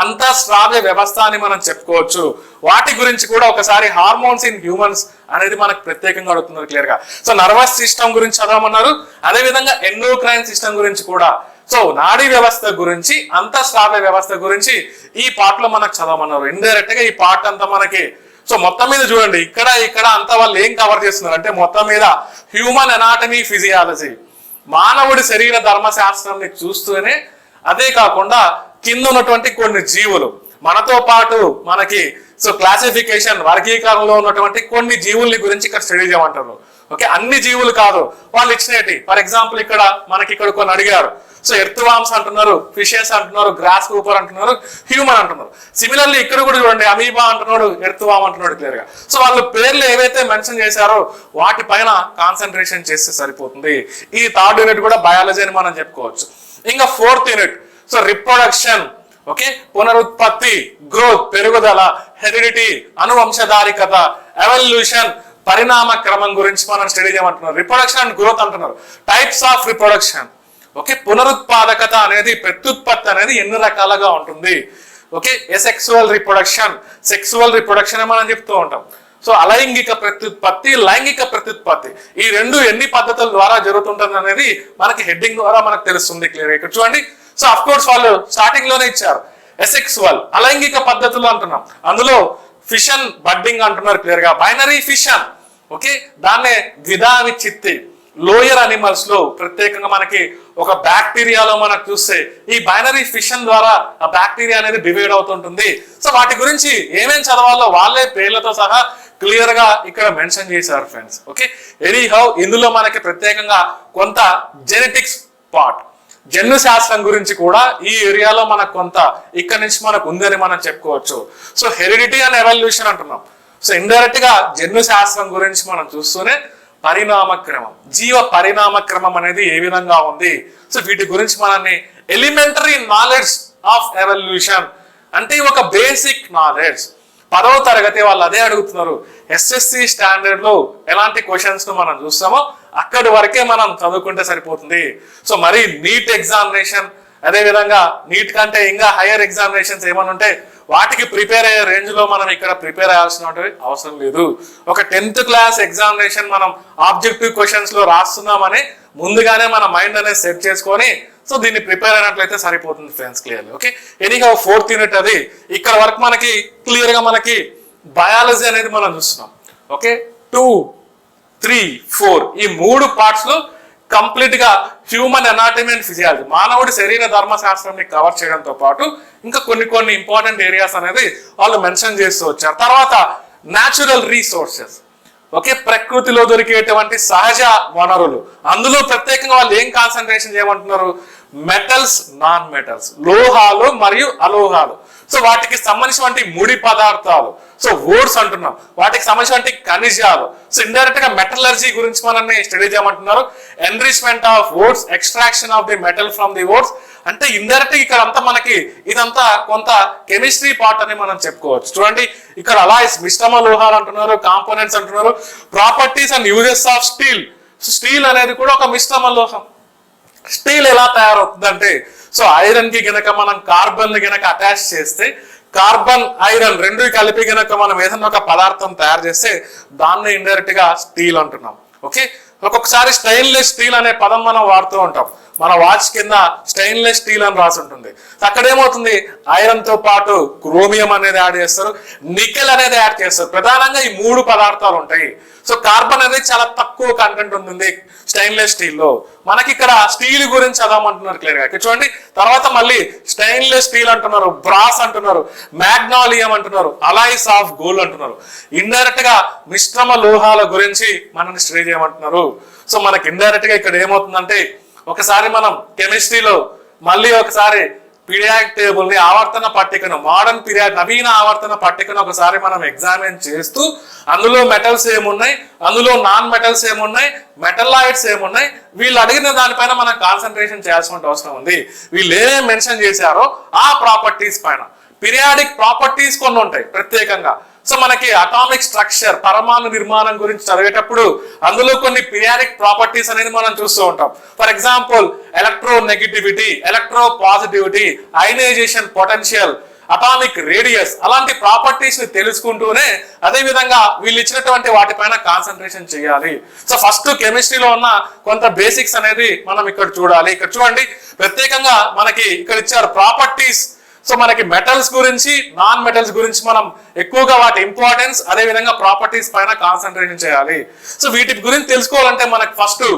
అంతఃస్రావ్య వ్యవస్థ అని మనం చెప్పుకోవచ్చు. వాటి గురించి కూడా ఒకసారి హార్మోన్స్ ఇన్ హ్యూమన్స్ అనేది మనకు ప్రత్యేకంగా అడుగుతున్నారు క్లియర్ గా. సో నర్వస్ సిస్టమ్ గురించి చదవమన్నారు, అదేవిధంగా ఎండోక్రైన్ సిస్టమ్ గురించి కూడా. సో నాడీ వ్యవస్థ గురించి, అంతఃస్రావ్య వ్యవస్థ గురించి ఈ పార్ట్ లో మనకు చదవమన్నారు. ఇండైరెక్ట్ గా ఈ పార్ట్ అంతా మనకి. సో మొత్తం మీద చూడండి, ఇక్కడ అంతా వాళ్ళు ఏం కవర్ చేస్తున్నారు అంటే మొత్తం మీద హ్యూమన్ ఎనాటమీ, ఫిజియాలజీ, మానవుడి శరీర ధర్మశాస్త్రాన్ని చూస్తూనే, అదే కాకుండా కింద ఉన్నటువంటి కొన్ని జీవులు మనతో పాటు మనకి సో క్లాసిఫికేషన్ వర్గీకరణలో ఉన్నటువంటి కొన్ని జీవుల్ని గురించి ఇక్కడ స్టడీ చేయమంటారు. ఓకే, అన్ని జీవులు కాదు, వాళ్ళు ఇచ్చినవి. ఫర్ ఎగ్జాంపుల్ ఇక్కడ మనకి ఇక్కడ కొన్ని అడిగారు. సో ఎర్త్ వామ్స్ అంటున్నారు, ఫిషెస్ అంటున్నారు, గ్రాస్ కూపర్ అంటున్నారు, హ్యూమన్ అంటున్నారు. సిమిలర్లీ ఇక్కడ కూడా చూడండి, అమీబా అంటున్నాడు, ఎర్త్ వామ్ అంటున్నాడు క్లియర్ గా. సో వాళ్ళు పేర్లు ఏవైతే మెన్షన్ చేశారో వాటి పైన కాన్సన్ట్రేషన్ చేస్తే సరిపోతుంది. ఈ థర్డ్ యూనిట్ కూడా బయాలజీ అని మనం చెప్పుకోవచ్చు. ఇంకా fourth unit so reproduction, okay, పునరుత్పత్తి, గ్రోత్, పెరుగుదల, హెరిడిటీ, అనువంశధారికత, ఎవల్యూషన్, పరిణామ క్రమం గురించి మనం స్టడీ చేయమంటున్నారు. రిప్రొడక్షన్ అండ్ గ్రోత్ అంటున్నారు. టైప్స్ ఆఫ్ రిప్రొడక్షన్, ఓకే, పునరుత్పాదకత అనేది, ప్రత్యుత్పత్తి అనేది ఎన్ని రకాలుగా ఉంటుంది. Okay, asexual reproduction, sexual reproduction అని మనం చెప్తూ ఉంటాం. సో అలైంగిక ప్రత్యుత్పత్తి, లైంగిక ప్రత్యుత్పత్తి, ఈ రెండు ఎన్ని పద్ధతుల ద్వారా జరుగుతుంటుంది అనేది మనకి హెడ్డింగ్ ద్వారా మనకు తెలుస్తుంది క్లియర్. ఇక్కడ చూడండి. సో అఫ్ కోర్స్ వాళ్ళు స్టార్టింగ్ లోనే ఇచ్చారు ఎసెక్సువల్, అలైంగిక పద్ధతులు అంటున్నాం. అందులో ఫిషన్ బడ్డింగ్ అంటున్నారు క్లియర్ గా, బైనరీ ఫిషన్. ఓకే, దాన్నే ద్విధా విచ్చిత్తి, లోయర్ అనిమల్స్ లో ప్రత్యేకంగా మనకి ఒక బ్యాక్టీరియాలో మనకు చూస్తే ఈ బైనరీ ఫిషన్ ద్వారా ఆ బ్యాక్టీరియా అనేది డివైడ్ అవుతుంటుంది. సో వాటి గురించి ఏమేమి చదవాలో వాళ్ళే పేర్లతో సహా క్లియర్ గా ఇక్కడ మెన్షన్ చేశారు ఫ్రెండ్స్. ఓకే, ఎనీహౌ ఇందులో మనకి ప్రత్యేకంగా కొంత జెనెటిక్స్ పార్ట్, జన్యు శాస్త్రం గురించి కూడా ఈ ఏరియాలో మనకు కొంత ఇక్కడ నుంచి మనకు ఉందని మనం చెప్పుకోవచ్చు. సో హెరిడిటీ అండ్ ఎవల్యూషన్ అంటున్నాం. సో ఇండైరెక్ట్ గా జన్యు శాస్త్రం గురించి మనం చూస్తూనే పరిణామ క్రమం, జీవ పరిణామ క్రమం అనేది ఏ విధంగా ఉంది. సో వీటి గురించి మనల్ని ఎలిమెంటరీ నాలెడ్జ్ ఆఫ్ ఎవల్యూషన్ అంటే ఒక బేసిక్ నాలెడ్జ్. 10వ తరగతి వాళ్ళు అదే అడుగుతున్నారు. ఎస్ఎస్సి స్టాండర్డ్ లో ఎలాంటి క్వశ్చన్స్ ను మనం చూస్తామో అక్కడి వరకే మనం చదువుకుంటే సరిపోతుంది. సో మరి నీట్ ఎగ్జామినేషన్, అదే విధంగా నీట్ కంటే ఇంకా హైయర్ ఎగ్జామినేషన్స్ ఏమైనా ఉంటే వాటికి ప్రిపేర్ అయ్యే రేంజ్ లో మనం ఇక్కడ ప్రిపేర్ అయ్యాల్సిన అవసరం లేదు. ఒక 10th క్లాస్ ఎగ్జామినేషన్ మనం ఆబ్జెక్టివ్ క్వశ్చన్స్ లో రాస్తున్నామని ముందుగానే మన మైండ్ అనేది సెట్ చేసుకొని సో దీన్ని ప్రిపేర్ అయినట్లయితే సరిపోతుంది ఫ్రెండ్స్ క్లియర్లీ. ఓకే, ఎనీగా 4th యూనిట్ అది. ఇక్కడ వరకు మనకి క్లియర్ గా మనకి బయాలజీ అనేది మనం చూస్తున్నాం. ఓకే, 2, 3, 4 ఈ 3 పార్ట్స్ లో కంప్లీట్ గా హ్యూమన్ ఎనాటమీ అండ్ ఫిజియాలజీ, మానవుడి శరీర ధర్మశాస్త్రాన్ని కవర్ చేయడంతో పాటు ఇంకా కొన్ని ఇంపార్టెంట్ ఏరియాస్ అనేది వాళ్ళు మెన్షన్ చేస్తూ వచ్చారు. తర్వాత న్యాచురల్ రీసోర్సెస్, ఓకే, ప్రకృతిలో దొరికేటువంటి సహజ వనరులు. అందులో ప్రత్యేకంగా వాళ్ళు ఏం కాన్సన్ట్రేషన్ చేయమంటున్నారు? మెటల్స్, నాన్ మెటల్స్, లోహాలు మరియు అలోహాలు. సో వాటికి సంబంధించినటువంటి ముడి పదార్థాలు, సో ఓడ్స్ అంటున్నాం, వాటికి సంబంధించినటువంటి ఖనిజాలు. సో ఇండైరెక్ట్ గా మెటలర్జీ గురించి మనల్ని స్టడీ చేయమంటున్నారు. Enrichment of odds, extraction of the metal from the odds. అంటే ఇండైరెక్ట్ ఇక్కడ అంతా మనకి ఇదంతా కొంత కెమిస్ట్రీ పార్ట్ అని మనం చెప్పుకోవచ్చు. చూడండి, ఇక్కడ అలాయ్స్, మిశ్రమ లోహాలు అంటున్నారు, కాంపోనెంట్స్ అంటున్నారు, properties and uses of steel. Steel అనేది కూడా ఒక మిశ్రమ లోహం. స్టీల్ ఎలా తయారవుతుందంటే సో ఐరన్ కి గనక మనం కార్బన్ ని గనక అటాచ్ చేస్తే, కార్బన్ ఐరన్ రెండు కలిపి గనక మనం ఏదైనా ఒక పదార్థం తయారు చేస్తే దాన్ని ఇండైరెక్ట్ గా స్టీల్ అంటున్నాం. ఓకే, ఒక్కొక్కసారి స్టెయిన్లెస్ స్టీల్ అనే పదం మనం వాడుతూ ఉంటాం. మన వాచ్ కింద స్టెయిన్లెస్ స్టీల్ అని రాసి ఉంటుంది. అక్కడ ఏమవుతుంది? ఐరన్ తో పాటు క్రోమియం అనేది యాడ్ చేస్తారు, నికెల్ అనేది యాడ్ చేస్తారు. ప్రధానంగా ఈ 3 పదార్థాలు ఉంటాయి. సో కార్బన్ అనేది చాలా తక్కువ కంటెంట్ ఉంటుంది స్టెయిన్లెస్ స్టీల్ లో. మనకి ఇక్కడ స్టీల్ గురించి చదవమంటున్నారు క్లియర్ గా. చూడండి, తర్వాత మళ్ళీ స్టెయిన్లెస్ స్టీల్ అంటున్నారు, బ్రాస్ అంటున్నారు, మ్యాగ్నాలియం అంటున్నారు, అలాయ్స్ ఆఫ్ గోల్డ్ అంటున్నారు. ఇండైరెక్ట్ గా మిశ్రమ లోహాల గురించి మనల్ని స్టడీ చేయమంటున్నారు. సో మనకి ఇండైరెక్ట్ గా ఇక్కడ ఏమవుతుందంటే ఒకసారి మనం కెమిస్ట్రీలో మళ్ళీ ఒకసారి పీరియాడిక్ టేబుల్ ని, ఆవర్తన పట్టికను, మోడర్న్ పీరియాడ్ నవీన ఆవర్తన పట్టికను ఒకసారి మనం ఎగ్జామిన్ చేస్తూ అందులో మెటల్స్ ఏమున్నాయి, అందులో నాన్ మెటల్స్ ఏమున్నాయి, మెటలాయిడ్స్ ఏమున్నాయి, వీళ్ళు అడిగిన దానిపైన మనం కాన్సన్ట్రేషన్ చేయాల్సిన అవసరం ఉంది. వీళ్ళు ఏమేమి మెన్షన్ చేశారో ఆ ప్రాపర్టీస్ పైన. పీరియాడిక్ ప్రాపర్టీస్ కొన్ని ఉంటాయి ప్రత్యేకంగా. సో మనకి అటామిక్ స్ట్రక్చర్ పరమాణు నిర్మాణం గురించి చదివేటప్పుడు అందులో కొన్ని పీరియాడిక్ ప్రాపర్టీస్ అనేది మనం చూస్తూ ఉంటాం. For example electro negativity, electro positivity, ionisation potential, atomic radius, అలాంటి ప్రాపర్టీస్ ని తెలుసుకుంటూనే అదే విధంగా వీళ్ళు ఇచ్చినటువంటి వాటిపైన కాన్సన్ట్రేషన్ చేయాలి. సో ఫస్ట్ కెమిస్ట్రీలో ఉన్న కొంత బేసిక్స్ అనేది మనం ఇక్కడ చూడాలి. ఇక్కడ చూడండి, ప్రత్యేకంగా మనకి ఇక్కడ ఇచ్చారు ప్రాపర్టీస్. సో మనకి మెటల్స్ గురించి, నాన్ మెటల్స్ గురించి మనం ఎక్కువగా వాటి ఇంపార్టెన్స్, అదే విధంగా ప్రాపర్టీస్ పైన కాన్సన్ట్రేషన్ చేయాలి. సో వీటి గురించి తెలుసుకోవాలంటే మనకి ఫస్ట్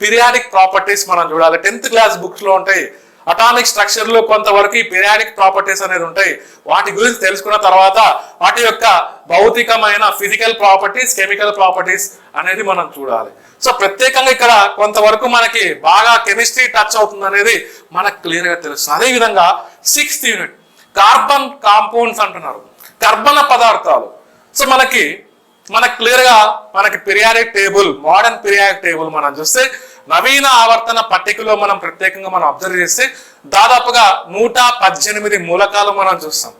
పీరియాడిక్ ప్రాపర్టీస్ మనం చూడాలి. 10th క్లాస్ బుక్స్ లో ఉంటాయి. అటామిక్ స్ట్రక్చర్ లో కొంతవరకు ఈ పీరియాడిక్ ప్రాపర్టీస్ అనేది ఉంటాయి. వాటి గురించి తెలుసుకున్న తర్వాత వాటి యొక్క భౌతికమైన ఫిజికల్ ప్రాపర్టీస్, కెమికల్ ప్రాపర్టీస్ అనేది మనం చూడాలి. సో ప్రత్యేకంగా ఇక్కడ కొంతవరకు మనకి బాగా కెమిస్ట్రీ టచ్ అవుతుంది అనేది మనకు క్లియర్ గా తెలుస్తుంది. అదే విధంగా 6th యూనిట్ కార్బన్ కాంపౌండ్స్ అంటున్నారు, కర్బన పదార్థాలు. సో మనకి క్లియర్ గా మనకి periodic table, modern periodic table మనం చూస్తే నవీన ఆవర్తన పట్టికలో మనం ప్రత్యేకంగా మనం అబ్జర్వ్ చేస్తే దాదాపుగా 118 మూలకాలు మనం చూస్తాం.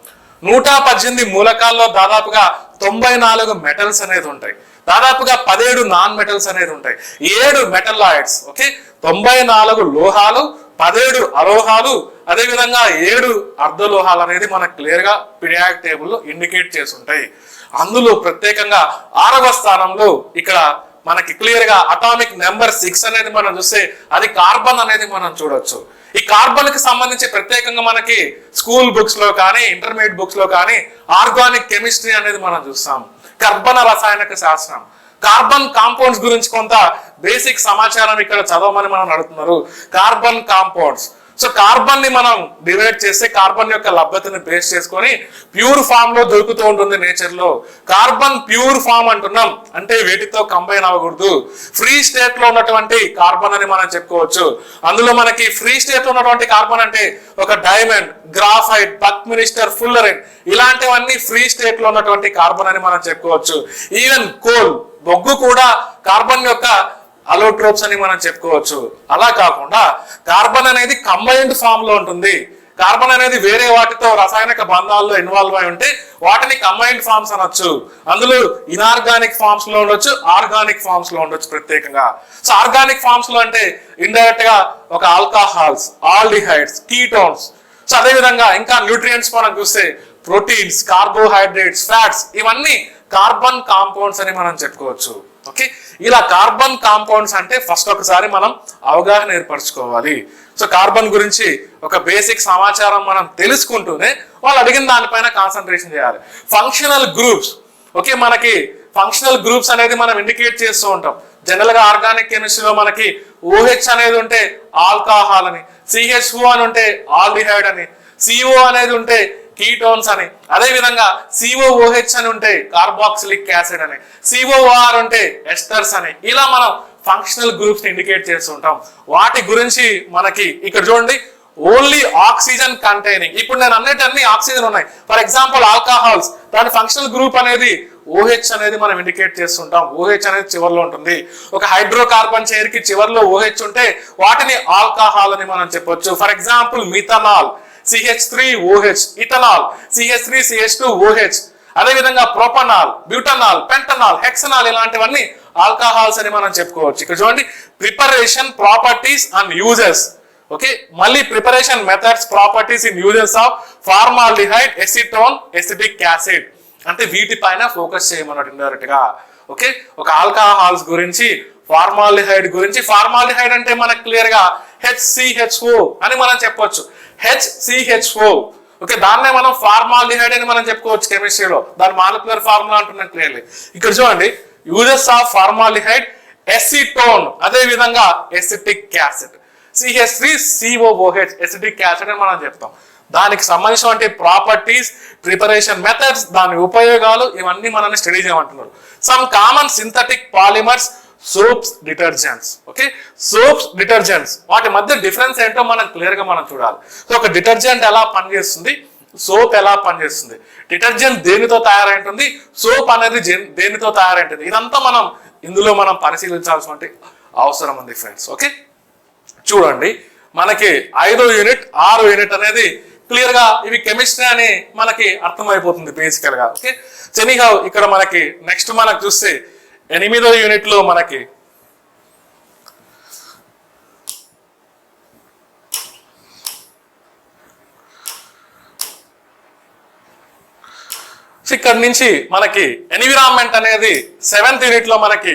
118 మూలకాల్లో దాదాపుగా 94 మెటల్స్ అనేది ఉంటాయి. దాదాపుగా 17 నాన్ మెటల్స్ అనేది ఉంటాయి. 7 మెటలాయిడ్స్, ఓకే, 94 లోహాలు, 17 అలోహాలు, అదే విధంగా 7 అర్ధలోహాలు అనేది మనకు క్లియర్ గా పీరియాడిక్ టేబుల్లో ఇండికేట్ చేసి ఉంటాయి. అందులో ప్రత్యేకంగా 6వ స్థానంలో ఇక్కడ మనకి క్లియర్ గా అటామిక్ నెంబర్ 6 అనేది మనం చూస్తే అది కార్బన్ అనేది మనం చూడొచ్చు. ఈ కార్బన్ కి సంబంధించి ప్రత్యేకంగా మనకి స్కూల్ బుక్స్ లో కానీ, ఇంటర్మీడియట్ బుక్స్ లో కానీ ఆర్గానిక్ కెమిస్ట్రీ అనేది మనం చూస్తాం. కర్బన రసాయనిక శాస్త్రం, కార్బన్ కాంపౌండ్స్ గురించి కొంత బేసిక్ సమాచారం ఇక్కడ చదవమని మనం అడుగుతున్నారు. కార్బన్ కాంపౌండ్స్, సో కార్బన్ ని మనం డివైడ్ చేస్తే కార్బన్ యొక్క లభ్యతని బేస్ చేసుకొని ప్యూర్ ఫామ్ లో దొరుకుతూ ఉంటుంది నేచర్ లో. కార్బన్ ప్యూర్ ఫామ్ అంటున్నాం అంటే వేటితో కంబైన్ అవ్వకూడదు. ఫ్రీ స్టేట్ లో ఉన్నటువంటి కార్బన్ అని మనం చెప్పుకోవచ్చు. అందులో మనకి ఫ్రీ స్టేట్ లో ఉన్నటువంటి కార్బన్ అంటే ఒక డైమండ్, గ్రాఫైట్, బక్మినిస్టర్, ఫుల్లరైన్, ఇలాంటివన్నీ ఫ్రీ స్టేట్ లో ఉన్నటువంటి కార్బన్ అని మనం చెప్పుకోవచ్చు. ఈవెన్ కోల్, బొగ్గు కూడా కార్బన్ యొక్క అలోట్రోప్స్ అని మనం చెప్పుకోవచ్చు. అలా కాకుండా కార్బన్ అనేది కంబైన్డ్ ఫామ్ లో ఉంటుంది. కార్బన్ అనేది వేరే వాటితో రసాయనిక బంధాల్లో ఇన్వాల్వ్ అయి ఉంటే వాటిని కంబైన్డ్ ఫార్మ్స్ అనొచ్చు. అందులో ఇనార్గానిక్ ఫార్మ్స్ లో ఉండొచ్చు, ఆర్గానిక్ ఫార్మ్స్ లో ఉండొచ్చు ప్రత్యేకంగా. సో ఆర్గానిక్ ఫార్మ్స్ లో అంటే ఇండైరెక్ట్ గా ఒక ఆల్కహాల్స్, ఆల్డిహైడ్స్, కీటోన్స్. సో అదే విధంగా ఇంకా న్యూట్రియంట్స్ మనం చూస్తే ప్రోటీన్స్, కార్బోహైడ్రేట్స్, ఫ్యాట్స్, ఇవన్నీ కార్బన్ కాంపౌండ్స్ అని మనం చెప్పుకోవచ్చు. ఓకే, ఇలా కార్బన్ కాంపౌండ్స్ అంటే ఫస్ట్ ఒకసారి మనం అవగాహన ఏర్పరచుకోవాలి. సో కార్బన్ గురించి ఒక బేసిక్ సమాచారం మనం తెలుసుకుంటూనే వాళ్ళు అడిగిన దానిపైన కాన్సన్ట్రేషన్ చేయాలి. ఫంక్షనల్ గ్రూప్స్, ఓకే, మనకి ఫంక్షనల్ గ్రూప్స్ అనేది మనం ఇండికేట్ చేస్తూ ఉంటాం. జనరల్ గా ఆర్గానిక్ కెమిస్ట్రీలో మనకి OH అనేది ఉంటే ఆల్కహాల్ అని, CHO అని ఉంటే ఆల్డిహైడ్ అని, CO అనేది ఉంటే కీటోన్స్ అని, అదే విధంగా COOH అని ఉంటే కార్బాక్సిలిక్ యాసిడ్ అని, COR ఉంటే ఎస్టర్స్ అని, ఇలా మనం ఫంక్షనల్ గ్రూప్స్ ని ఇండికేట్ చేస్తుంటాం. వాటి గురించి మనకి ఇక్కడ చూడండి, ఓన్లీ ఆక్సిజన్ కంటైనింగ్. ఇప్పుడు నేను అన్నిటి ఆక్సిజన్ ఉన్నాయి. ఫర్ ఎగ్జాంపుల్ ఆల్కహాల్స్, దాని ఫంక్షనల్ గ్రూప్ అనేది OH అనేది మనం ఇండికేట్ చేస్తుంటాం. OH అనేది చివరిలో ఉంటుంది. ఒక హైడ్రోకార్బన్ చైర్ కి చివరిలో OH ఉంటే వాటిని ఆల్కహాల్ అని మనం చెప్పొచ్చు. For example methanol, CH3OH, ethanol, CH3CH2OH, అదే విధంగా ప్రొపనాల్, బ్యూటనాల్, పెంటనాల్, హెక్సనాల్, ఇలాంటివన్నీ ఆల్కహాల్స్ అని మనం చెప్పుకోవచ్చు. ఇక్కడ చూడండి, preparation, properties and uses. Okay, మళ్ళీ preparation methods, properties in uses of formaldehyde, acetone, acetic acid, అంటే వీటిపైన ఫోకస్ చేయమన్నట్టు ఇండైరెక్ట్ గా. ఓకే, ఒక ఆల్కహాల్స్ గురించి, ఫార్మాల్డిహైడ్ గురించి. ఫార్మాల్డిహైడ్ అంటే మనకు క్లియర్ గా HCHO అని మనం చెప్పొచ్చు. HCHO, ఓకే, దాన్నే మనం ఫార్మాల్డిహైడ్ అని మనం చెప్పుకోవచ్చు కెమిస్ట్రీలో. దాని మాలిక్యులర్ ఫార్ములా అంటున్నాం క్లియర్లీ. ఇక్కడ చూడండి, యూజెస్ ఆఫ్ ఫార్మాల్డిహైడ్, ఎసిటోన్, అదే విధంగా acetic acid, CH3COOH, acetic acid అని మనం చెప్తాం. దానికి సంబంధించినటువంటి ప్రాపర్టీస్, ప్రిపరేషన్ మెథడ్స్, దాని ఉపయోగాలు, ఇవన్నీ మనల్ని స్టడీ చేయమంటున్నారు. Some common synthetic polymers, soaps, detergents. Okay, soaps, detergents, వాటి మధ్య డిఫరెన్స్ ఏంటో మనం క్లియర్ గా మనం చూడాలి. సో ఒక డిటర్జెంట్ ఎలా పనిచేస్తుంది, సోప్ ఎలా పనిచేస్తుంది, డిటర్జెంట్ దేనితో తయారైంటుంది, సోప్ అనేది దేనితో తయారైంటుంది, ఇదంతా మనం ఇందులో మనం పరిశీలించాల్సిన అవసరం ఉంది ఫ్రెండ్స్. ఓకే, చూడండి, మనకి 5వ యూనిట్ 6వ యూనిట్ అనేది క్లియర్ గా ఇవి కెమిస్ట్రీ అని మనకి అర్థమైపోతుంది బేసికల్ గా. ఓకే, ఎనీహౌ ఇక్కడ మనకి నెక్స్ట్ మనకు చూస్తే 8వ యూనిట్ లో మనకి ఇక్కడ నుంచి మనకి ఎన్విరాన్మెంట్ అనేది 7th యూనిట్ లో మనకి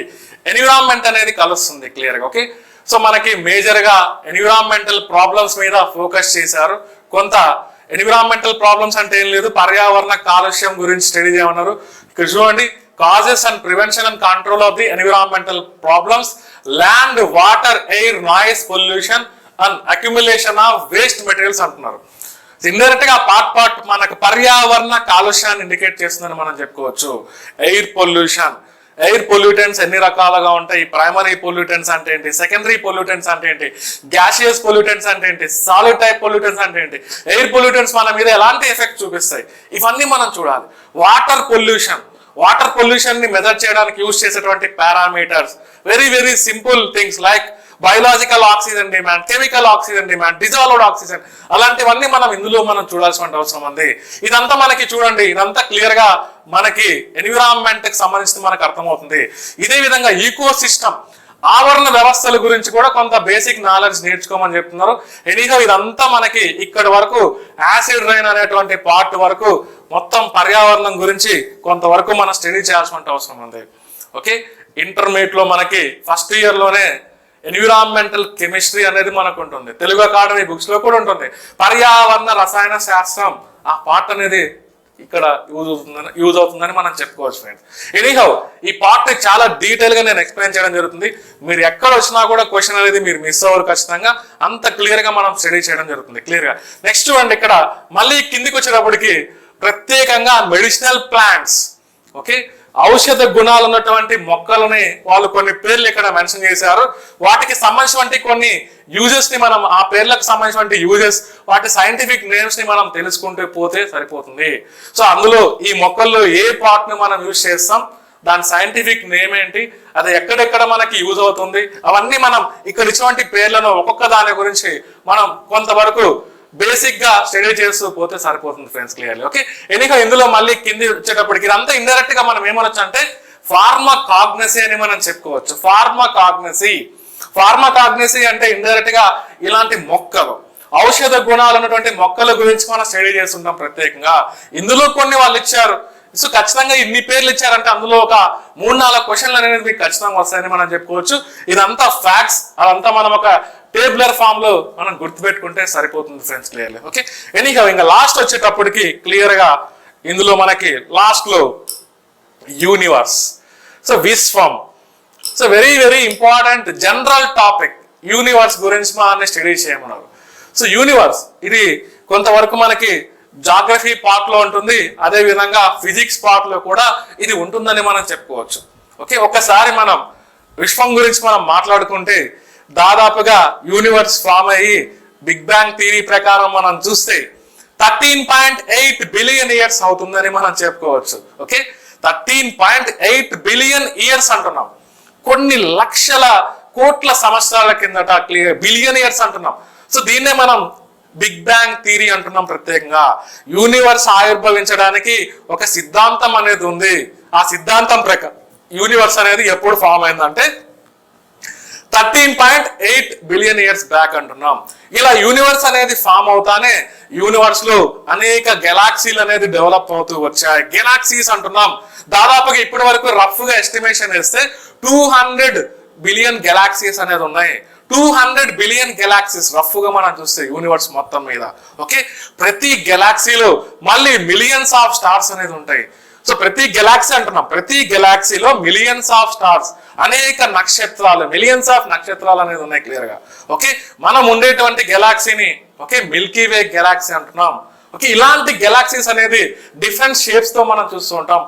ఎన్విరాన్మెంట్ అనేది కలుస్తుంది క్లియర్ గా. ఓకే, సో మనకి మేజర్ గా ఎన్విరాన్మెంటల్ ప్రాబ్లమ్స్ మీద ఫోకస్ చేశారు. కొంత ఎన్విరాన్మెంటల్ ప్రాబ్లమ్స్ అంటే ఏం లేదు, పర్యావరణ కాలుష్యం గురించి స్టడీ చేయమన్నారు. ఇక్కడ చూడండి, causes and prevention and control of the environmental problems, land, water, air, noise pollution and accumulation of waste materials అంటున్నారు. ఇండైరెక్ట్ గా పార్ట్ మనకు పర్యావరణ కాలుష్యాన్ని ఇండికేట్ చేస్తుందని మనం చెప్పుకోవచ్చు. ఎయిర్ పొల్యూషన్, ఎయిర్ పొల్యూటెంట్స్ ఎన్ని రకాలుగా ఉంటాయి, ప్రైమరీ పొల్యూటెంట్స్ అంటే ఏంటి, సెకండరీ పొల్యూటెంట్స్ అంటే ఏంటి, గ్యాసియస్ పొల్యూటెంట్స్ అంటే ఏంటి, సాలిడ్ టైప్ పొల్యూటెంట్స్ అంటే ఏంటి, ఎయిర్ పొల్యూటెంట్స్ మన మీద ఎలాంటి ఎఫెక్ట్ చూపిస్తాయి, ఇవన్నీ మనం చూడాలి. వాటర్ పొల్యూషన్, వాటర్ పొల్యూషన్ ని మెజర్ చేయడానికి యూజ్ చేసేటువంటి parameters, very very simple things like biological oxygen demand, chemical oxygen demand, dissolved oxygen, అలాంటివన్నీ మనం ఇందులో మనం చూడాల్సిన అవసరం ఉంది. ఇదంతా మనకి చూడండి, ఇదంతా క్లియర్ గా మనకి ఎన్విరాన్మెంట్ కి సంబంధించి మనకు అర్థమవుతుంది. ఇదే విధంగా ఈకో సిస్టమ్, ఆవరణ వ్యవస్థల గురించి కూడా కొంత బేసిక్ నాలెడ్జ్ నేర్చుకోమని చెప్తున్నారు. ఎనీహౌ ఇదంతా మనకి ఇక్కడి వరకు యాసిడ్ రైన్ అనేటువంటి పార్ట్ వరకు మొత్తం పర్యావరణం గురించి కొంతవరకు మనం స్టడీ చేయాల్సిన అవసరం ఉంది. ఓకే, ఇంటర్మీడియట్ లో మనకి ఫస్ట్ ఇయర్ లోనే ఎన్విరాన్మెంటల్ కెమిస్ట్రీ అనేది మనకు ఉంటుంది, తెలుగు అకాడమీ బుక్స్ లో కూడా ఉంటుంది. పర్యావరణ రసాయన శాస్త్రం ఆ పార్ట్ అనేది ఇక్కడ యూజ్ అవుతుందని మనం చెప్పుకోవచ్చు ఫ్రెండ్స్. ఎనీహౌ ఈ పార్ట్ చాలా డీటెయిల్ గా నేను ఎక్స్ప్లెయిన్ చేయడం జరుగుతుంది. మీరు ఎక్కడ వచ్చినా కూడా క్వశ్చన్ అనేది మీరు మిస్ అవ్వరు ఖచ్చితంగా, అంత క్లియర్ గా మనం స్టడీ చేయడం జరుగుతుంది క్లియర్ గా. నెక్స్ట్ అండి ఇక్కడ మళ్ళీ కిందికి వచ్చేటప్పటికి ప్రత్యేకంగా మెడిసినల్ ప్లాంట్స్, ఓకే, ఔషధ గుణాలు ఉన్నటువంటి మొక్కలని వాళ్ళు కొన్ని పేర్లు ఇక్కడ మెన్షన్ చేశారు. వాటికి సంబంధించినటువంటి కొన్ని యూజెస్ ని మనం ఆ పేర్లకు సంబంధించినటువంటి యూజెస్, వాటి సైంటిఫిక్ నేమ్స్ ని మనం తెలుసుకుంటూ పోతే సరిపోతుంది. సో అందులో ఈ మొక్కల్లో ఏ పార్ట్ ని మనం యూజ్ చేస్తాం, దాని సైంటిఫిక్ నేమ్ ఏంటి, అది ఎక్కడెక్కడ మనకి యూజ్ అవుతుంది, అవన్నీ మనం ఇక్కడ ఇచ్చినటువంటి పేర్లను ఒక్కొక్క దాని గురించి మనం కొంతవరకు బేసిక్ గా స్టడీ చేస్తూ పోతే సరిపోతుంది ఫ్రెండ్స్ క్లియర్లీ. ఓకే, ఎనీగా ఇందులో మళ్ళీ కింది వచ్చేటప్పటికి ఇదంతా ఇండైరెక్ట్ గా మనం ఏమనొచ్చు అంటే ఫార్మకాగ్నసీ అని మనం చెప్పుకోవచ్చు. ఫార్మకాగ్నసీ అంటే ఇండైరెక్ట్ గా ఇలాంటి మొక్కలు, ఔషధ గుణాలు ఉన్నటువంటి మొక్కల గురించి మనం స్టడీ చేస్తుంటాం ప్రత్యేకంగా. ఇందులో కొన్ని వాళ్ళు ఇచ్చారు, సో ఖచ్చితంగా ఇన్ని పేర్లు ఇచ్చారంటే అందులో ఒక 3-4 క్వశ్చన్లు అనేది మీకు ఖచ్చితంగా వస్తాయని మనం చెప్పుకోవచ్చు. ఇదంతా ఫ్యాక్ట్స్, అదంతా మనం ఒక టేబులర్ ఫామ్ లో మనం గుర్తుపెట్టుకుంటే సరిపోతుంది ఫ్రెండ్స్ క్లియర్లీ. ఓకే, ఎనీగా ఇంకా లాస్ట్ వచ్చేటప్పటికి క్లియర్ గా ఇందులో మనకి లాస్ట్ లో యూనివర్స్, సో విశ్వం, so very very important general topic universe గురించి మనం స్టడీ చేయమన్నారు. సో యూనివర్స్ ఇది కొంతవరకు మనకి జాగ్రఫీ పార్ట్ లో ఉంటుంది, అదే విధంగా ఫిజిక్స్ పార్ట్ లో కూడా ఇది ఉంటుందని మనం చెప్పుకోవచ్చు. ఓకే, ఒక్కసారి మనం విశ్వం గురించి మనం మాట్లాడుకుంటే దాదాపుగా యూనివర్స్ ఫామ్ అయ్యి బిగ్ బ్యాంగ్ థియరీ ప్రకారం మనం చూస్తే 13.8 బిలియన్ ఇయర్స్ అవుతుందని మనం చెప్పుకోవచ్చు. ఓకే, 13.8 బిలియన్ ఇయర్స్ అంటున్నాం, కొన్ని లక్షల కోట్ల సంవత్సరాల కిందట క్లియర్ బిలియన్ ఇయర్స్ అంటున్నాం. సో దీన్నే మనం బిగ్ బ్యాంగ్ థియరీ అంటున్నాం. ప్రత్యేకంగా యూనివర్స్ ఆవిర్భవించడానికి ఒక సిద్ధాంతం అనేది ఉంది. ఆ సిద్ధాంతం ప్రకారం యూనివర్స్ అనేది ఎప్పుడు ఫామ్ అయిందంటే 13.8 బిలియన్ ఇయర్స్ బ్యాక్ అంటున్నాం. ఇలా యూనివర్స్ అనేది ఫామ్ అవుతానే యూనివర్స్ లో అనేక గెలాక్సీలు అనేది డెవలప్ అవుతూ వచ్చాయి. గెలాక్సీస్ అంటున్నాం, దాదాపుగా ఇప్పటి వరకు రఫ్ గా ఎస్టిమేషన్ వేస్తే 200 బిలియన్ గెలాక్సీస్ అనేది ఉన్నాయి. 200 బిలియన్ గెలాక్సీస్ రఫ్ గా మనం చూస్తే యూనివర్స్ మొత్తం మీద. ఓకే, ప్రతి గెలాక్సీలో మళ్ళీ మిలియన్స్ ఆఫ్ స్టార్స్ అనేది ఉంటాయి. సో ప్రతి గెలాక్సీ అంటున్నాం, ప్రతి గెలాక్సీలో మిలియన్స్ ఆఫ్ స్టార్స్, అనేక నక్షత్రాలు, మిలియన్స్ ఆఫ్ నక్షత్రాలు అనేది ఉన్నాయి క్లియర్ గా. ఓకే, మనం ఉండేటువంటి గెలాక్సీని ఓకే మిల్కీ వే గెలాక్సీ అంటున్నాం. ఓకే, ఇలాంటి గెలాక్సీస్ అనేది డిఫరెంట్ షేప్స్ తో మనం చూస్తూ ఉంటాం.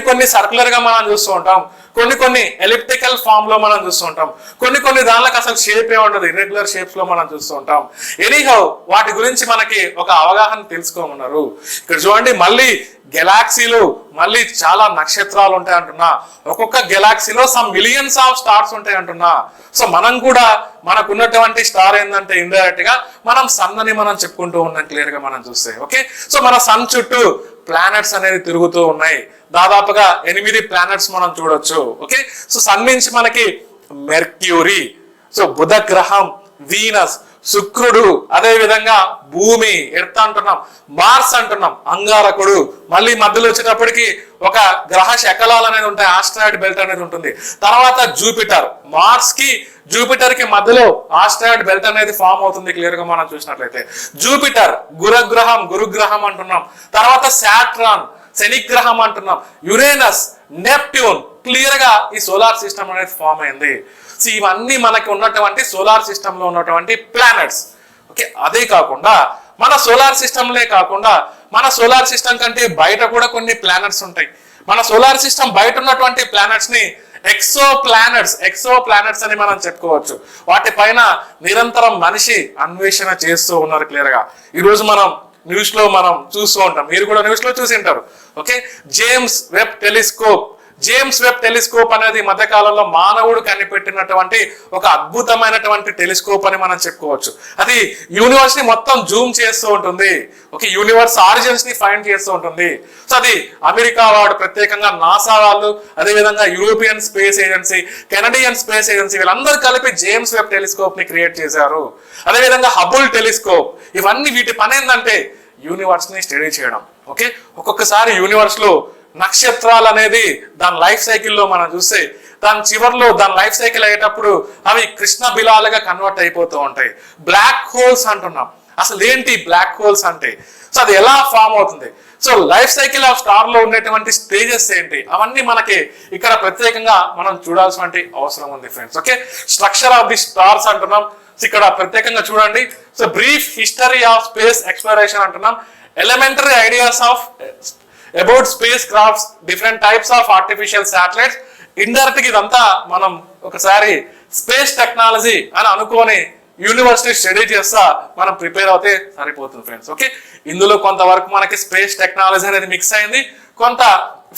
కొన్ని సర్క్యులర్ గా మనం చూస్తూ ఉంటాం, కొన్ని ఎలిప్టికల్ ఫామ్ లో మనం చూస్తుంటాం, కొన్ని దానిలకు అసలు షేప్ ఏ ఉండదు, ఇర్రెగ్యులర్ షేప్స్ లో మనం చూస్తుంటాం. ఎనీహౌ వాటి గురించి మనకి ఒక అవగాహన తెలుసుకోమన్నారు. ఇక్కడ చూడండి, మళ్ళీ గెలాక్సీలు, మళ్ళీ చాలా నక్షత్రాలు ఉంటాయి అంటున్నా. ఒక్కొక్క గెలాక్సీలో సమ్ మిలియన్స్ ఆఫ్ స్టార్స్ ఉంటాయి అంటున్నా. సో మనం కూడా మనకున్నటువంటి స్టార్ ఏంటంటే ఇండైరెక్ట్ గా మనం సన్ అని మనం చెప్పుకుంటూ ఉన్నాం క్లియర్ గా మనం చూస్తే. ఓకే, సో మన సన్ చుట్టూ ప్లానెట్స్ అనేది తిరుగుతూ ఉన్నాయి. దాదాపుగా 8 ప్లానెట్స్ మనం చూడొచ్చు. ఓకే, సో సన్ నుంచి మనకి మెర్క్యూరీ, సో బుధ గ్రహం, వీనస్, శుక్రుడు, అదే విధంగా భూమి, ఎర్త్ అంటున్నాం, మార్స్ అంటున్నాం, అంగారకుడు, మళ్ళీ మధ్యలో వచ్చేటప్పటికి ఒక గ్రహ శకలాలు అనేది ఉంటాయి, ఆస్ట్రాయిడ్ బెల్ట్ అనేది ఉంటుంది. తర్వాత జూపిటర్, మార్స్ కి జూపిటర్ కి మధ్యలో ఆస్ట్రాయిడ్ బెల్ట్ అనేది ఫామ్ అవుతుంది క్లియర్ గా మనం చూసినట్లయితే. జూపిటర్ గురుగ్రహం అంటున్నాం. తర్వాత సాట్రాన్, శనిగ్రహం అంటున్నాం. యురేనస్, నెప్ట్యూన్, క్లియర్ గా ఈ సోలార్ సిస్టమ్ అనేది ఫామ్ అయింది. సో ఇవన్నీ మనకి ఉన్నటువంటి సోలార్ సిస్టమ్ లో ఉన్నటువంటి ప్లానెట్స్. ఓకే, అదే కాకుండా మన సోలార్ సిస్టమ్లే కాకుండా మన సోలార్ సిస్టమ్ కంటే బయట కూడా కొన్ని ప్లానెట్స్ ఉంటాయి. మన సోలార్ సిస్టమ్ బయట ఉన్నటువంటి ప్లానెట్స్ ని ఎక్సో ప్లానెట్స్ అని మనం చెప్పుకోవచ్చు. వాటిపైన నిరంతరం మనిషి అన్వేషణ చేస్తూ ఉన్నారు క్లియర్ గా. ఈ రోజు మనం న్యూస్ లో మనం చూస్తూ ఉంటాం, మీరు కూడా న్యూస్ లో చూసి ఉంటారు. ఓకే, జేమ్స్ వెబ్ టెలిస్కోప్ అనేది మధ్యకాలంలో మానవుడు కనిపెట్టినటువంటి ఒక అద్భుతమైనటువంటి టెలిస్కోప్ అని మనం చెప్పుకోవచ్చు. అది యూనివర్స్ ని మొత్తం జూమ్ చేస్తూ ఉంటుంది. ఓకే, యూనివర్స్ ఆరిజిన్స్ ని ఫైండ్ చేస్తూ ఉంటుంది. సో అది అమెరికా వాడు, ప్రత్యేకంగా నాసా వాళ్ళు, అదేవిధంగా European space agency, Canadian space agency, వీళ్ళందరూ కలిపి జేమ్స్ వెబ్ టెలిస్కోప్ ని క్రియేట్ చేశారు. అదేవిధంగా హబుల్ టెలిస్కోప్. ఇవన్నీ వీటి పని ఏంటంటే యూనివర్స్ ని స్టడీ చేయడం. ఓకే, ఒక్కొక్కసారి యూనివర్స్ లో నక్షత్రాలు అనేది దాని లైఫ్ సైకిల్లో మనం చూస్తే దాని చివరిలో దాని లైఫ్ సైకిల్ అయ్యేటప్పుడు అవి కృష్ణ బిలాలుగా కన్వర్ట్ అయిపోతూ ఉంటాయి. బ్లాక్ హోల్స్ అంటున్నాం. అసలు ఏంటి బ్లాక్ హోల్స్ అంటే? సో అది ఎలా ఫామ్ అవుతుంది? So life cycle of star లో ఉండేటువంటి స్టేజెస్ ఏంటి, అవన్నీ మనకి ఇక్కడ ప్రత్యేకంగా మనం చూడాల్సిన అవసరం ఉంది friends. Okay, structure of the stars అంటున్నాం. ఇక్కడ ప్రత్యేకంగా చూడండి. So brief history of space exploration అంటున్నాం. Elementary ideas of about space crafts, different types of artificial satellites. Indirect గా ఇదంతా మనం ఒకసారి స్పేస్ టెక్నాలజీ అని అనుకోని యూనివర్సిటీ స్టడీ చేస్తా మనం ప్రిపేర్ అవుతే సరిపోతుంది ఫ్రెండ్స్. ఓకే, ఇందులో కొంతవరకు మనకి స్పేస్ టెక్నాలజీ అనేది మిక్స్ అయింది, కొంత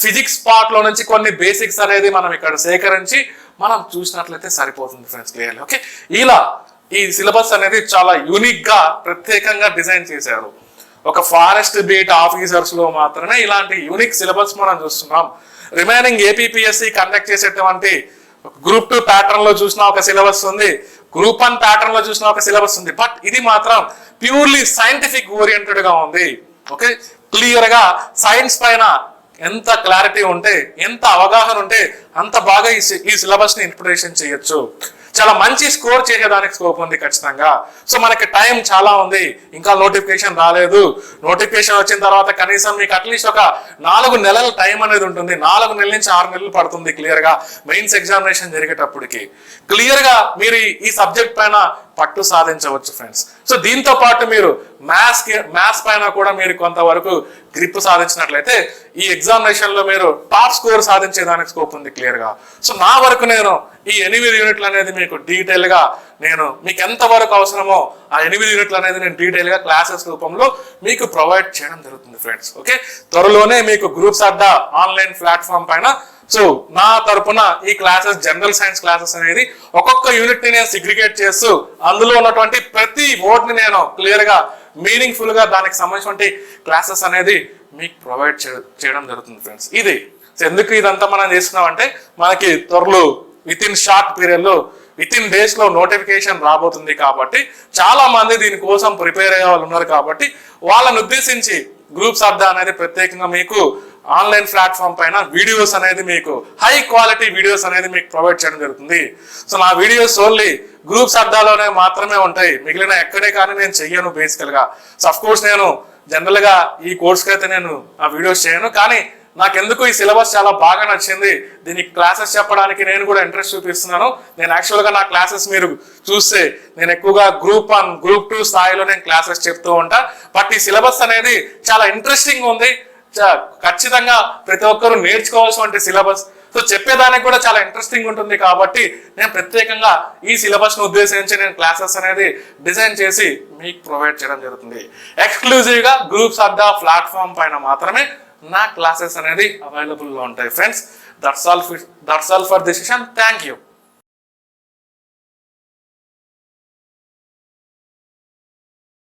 ఫిజిక్స్ పార్ట్ లో నుంచి కొన్ని బేసిక్స్ అనేది మనం ఇక్కడ సేకరించి మనం చూసినట్లయితే సరిపోతుంది ఫ్రెండ్స్ క్లియర్లీ. ఓకే, ఇలా ఈ సిలబస్ అనేది చాలా యూనిక్ గా ప్రత్యేకంగా డిజైన్ చేశారు. ఒక ఫారెస్ట్ బీట్ ఆఫీసర్స్ లో మాత్రమే ఇలాంటి యూనిక్ సిలబస్ మనం చూస్తున్నాం. రిమైనింగ్ ఏపీపీఎస్సీ కండక్ట్ చేసేటువంటి గ్రూప్ 2 ప్యాటర్న్ లో చూసిన ఒక సిలబస్ ఉంది, గ్రూప్ 1 ప్యాటర్న్ లో చూసిన ఒక సిలబస్ ఉంది. బట్ ఇది మాత్రం ప్యూర్లీ సైంటిఫిక్ ఓరియంటెడ్ గా ఉంది. ఓకే, క్లియర్ గా సైన్స్ పైన ఎంత క్లారిటీ ఉంటే, ఎంత అవగాహన ఉంటే అంత బాగా ఈ సిలబస్ ని ఇంప్లిమెంటేషన్ చేయొచ్చు. చాలా మంచి స్కోర్ చేసేదానికి స్కోప్ ఉంది ఖచ్చితంగా. సో మనకి టైం చాలా ఉంది, ఇంకా నోటిఫికేషన్ రాలేదు. నోటిఫికేషన్ వచ్చిన తర్వాత కనీసం మీకు అట్లీస్ట్ ఒక 4 నెలల టైం అనేది ఉంటుంది. 4 నెలల నుంచి 6 నెలలు పడుతుంది క్లియర్ గా మెయిన్స్ ఎగ్జామినేషన్ జరిగేటప్పటికి. క్లియర్ గా మీరు ఈ సబ్జెక్ట్ పైన పట్టు సాధించవచ్చు ఫ్రెండ్స్. సో దీంతో పాటు మీరు మ్యాథ్స్ పైన కూడా మీరు కొంతవరకు గ్రిప్ సాధించినట్లయితే ఈ ఎగ్జామినేషన్ లో మీరు టాప్ స్కోర్ సాధించేదానికి స్కోప్ ఉంది క్లియర్ గా. సో నా వరకు నేను ఈ 8 యూనిట్లు అనేది మీకు డీటెయిల్ గా నేను మీకు ఎంత వరకు అవసరమో ఆ 8 యూనిట్లు అనేది నేను డీటెయిల్ గా క్లాసెస్ రూపంలో మీకు ప్రొవైడ్ చేయడం జరుగుతుంది ఫ్రెండ్స్. ఓకే, త్వరలోనే మీకు గ్రూప్స్ అడ్డా ఆన్లైన్ ప్లాట్ఫామ్ పైన సో నా తరపున ఈ క్లాసెస్, జనరల్ సైన్స్ క్లాసెస్ అనేది ఒక్కొక్క యూనిట్ ని నేను సిగ్రిగేట్ చేస్తూ అందులో ఉన్నటువంటి ప్రతి వర్డ్ ని నేను క్లియర్ గా మీనింగ్ఫుల్ గా దానికి సంబంధించిన క్లాసెస్ అనేది మీకు ప్రొవైడ్ చేయడం జరుగుతుంది ఫ్రెండ్స్. ఇది ఎందుకు ఇదంతా మనం చేస్తున్నాం అంటే మనకి త్వరలో విత్ ఇన్ షార్ట్ పీరియడ్ లో విత్ ఇన్ డేస్ లో నోటిఫికేషన్ రాబోతుంది కాబట్టి చాలా మంది దీనికోసం ప్రిపేర్ అయ్యే వాళ్ళు ఉన్నారు కాబట్టి వాళ్ళని ఉద్దేశించి గ్రూప్స్ అడ్డా అనేది ప్రత్యేకంగా మీకు ఆన్లైన్ ప్లాట్ఫామ్ పైన వీడియోస్ అనేది మీకు హై క్వాలిటీ వీడియోస్ అనేది మీకు ప్రొవైడ్ చేయడం జరుగుతుంది. సో నా వీడియోస్ ఓన్లీ గ్రూప్స్ అడ్డాలోనే మాత్రమే ఉంటాయి, మిగిలిన ఎక్కడే కానీ నేను చెయ్యను బేసికల్ గా. సో అఫ్ కోర్స్ నేను జనరల్ గా ఈ కోర్స్కి అయితే నేను ఆ వీడియోస్ చేయను, కానీ నాకెందుకు ఈ సిలబస్ చాలా బాగా నచ్చింది, దీనికి క్లాసెస్ చెప్పడానికి నేను కూడా ఇంట్రెస్ట్ చూపిస్తున్నాను. నేను యాక్చువల్గా నా క్లాసెస్ మీరు చూస్తే నేను ఎక్కువగా గ్రూప్ 1, గ్రూప్ 2 స్థాయిలో నేను క్లాసెస్ చెప్తూ ఉంటా. బట్ ఈ సిలబస్ అనేది చాలా ఇంట్రెస్టింగ్ ఉంది, ఖచ్చితంగా ప్రతి ఒక్కరు నేర్చుకోవాల్సిన సిలబస్. సో సో చెప్పేదానికి కూడా చాలా ఇంట్రెస్టింగ్ ఉంటుంది కాబట్టి నేను ప్రత్యేకంగా ఈ సిలబస్ను ఉద్దేశించి నేను క్లాసెస్ అనేది డిజైన్ చేసి మీకు ప్రొవైడ్ చేయడం జరుగుతుంది. ఎక్స్క్లూజివ్గా గ్రూప్స్ అడ్డా ప్లాట్ఫామ్ పైన మాత్రమే నా క్లాసెస్ అనేది అవైలబుల్గా ఉంటాయి friends. That's all for this session. Thank you.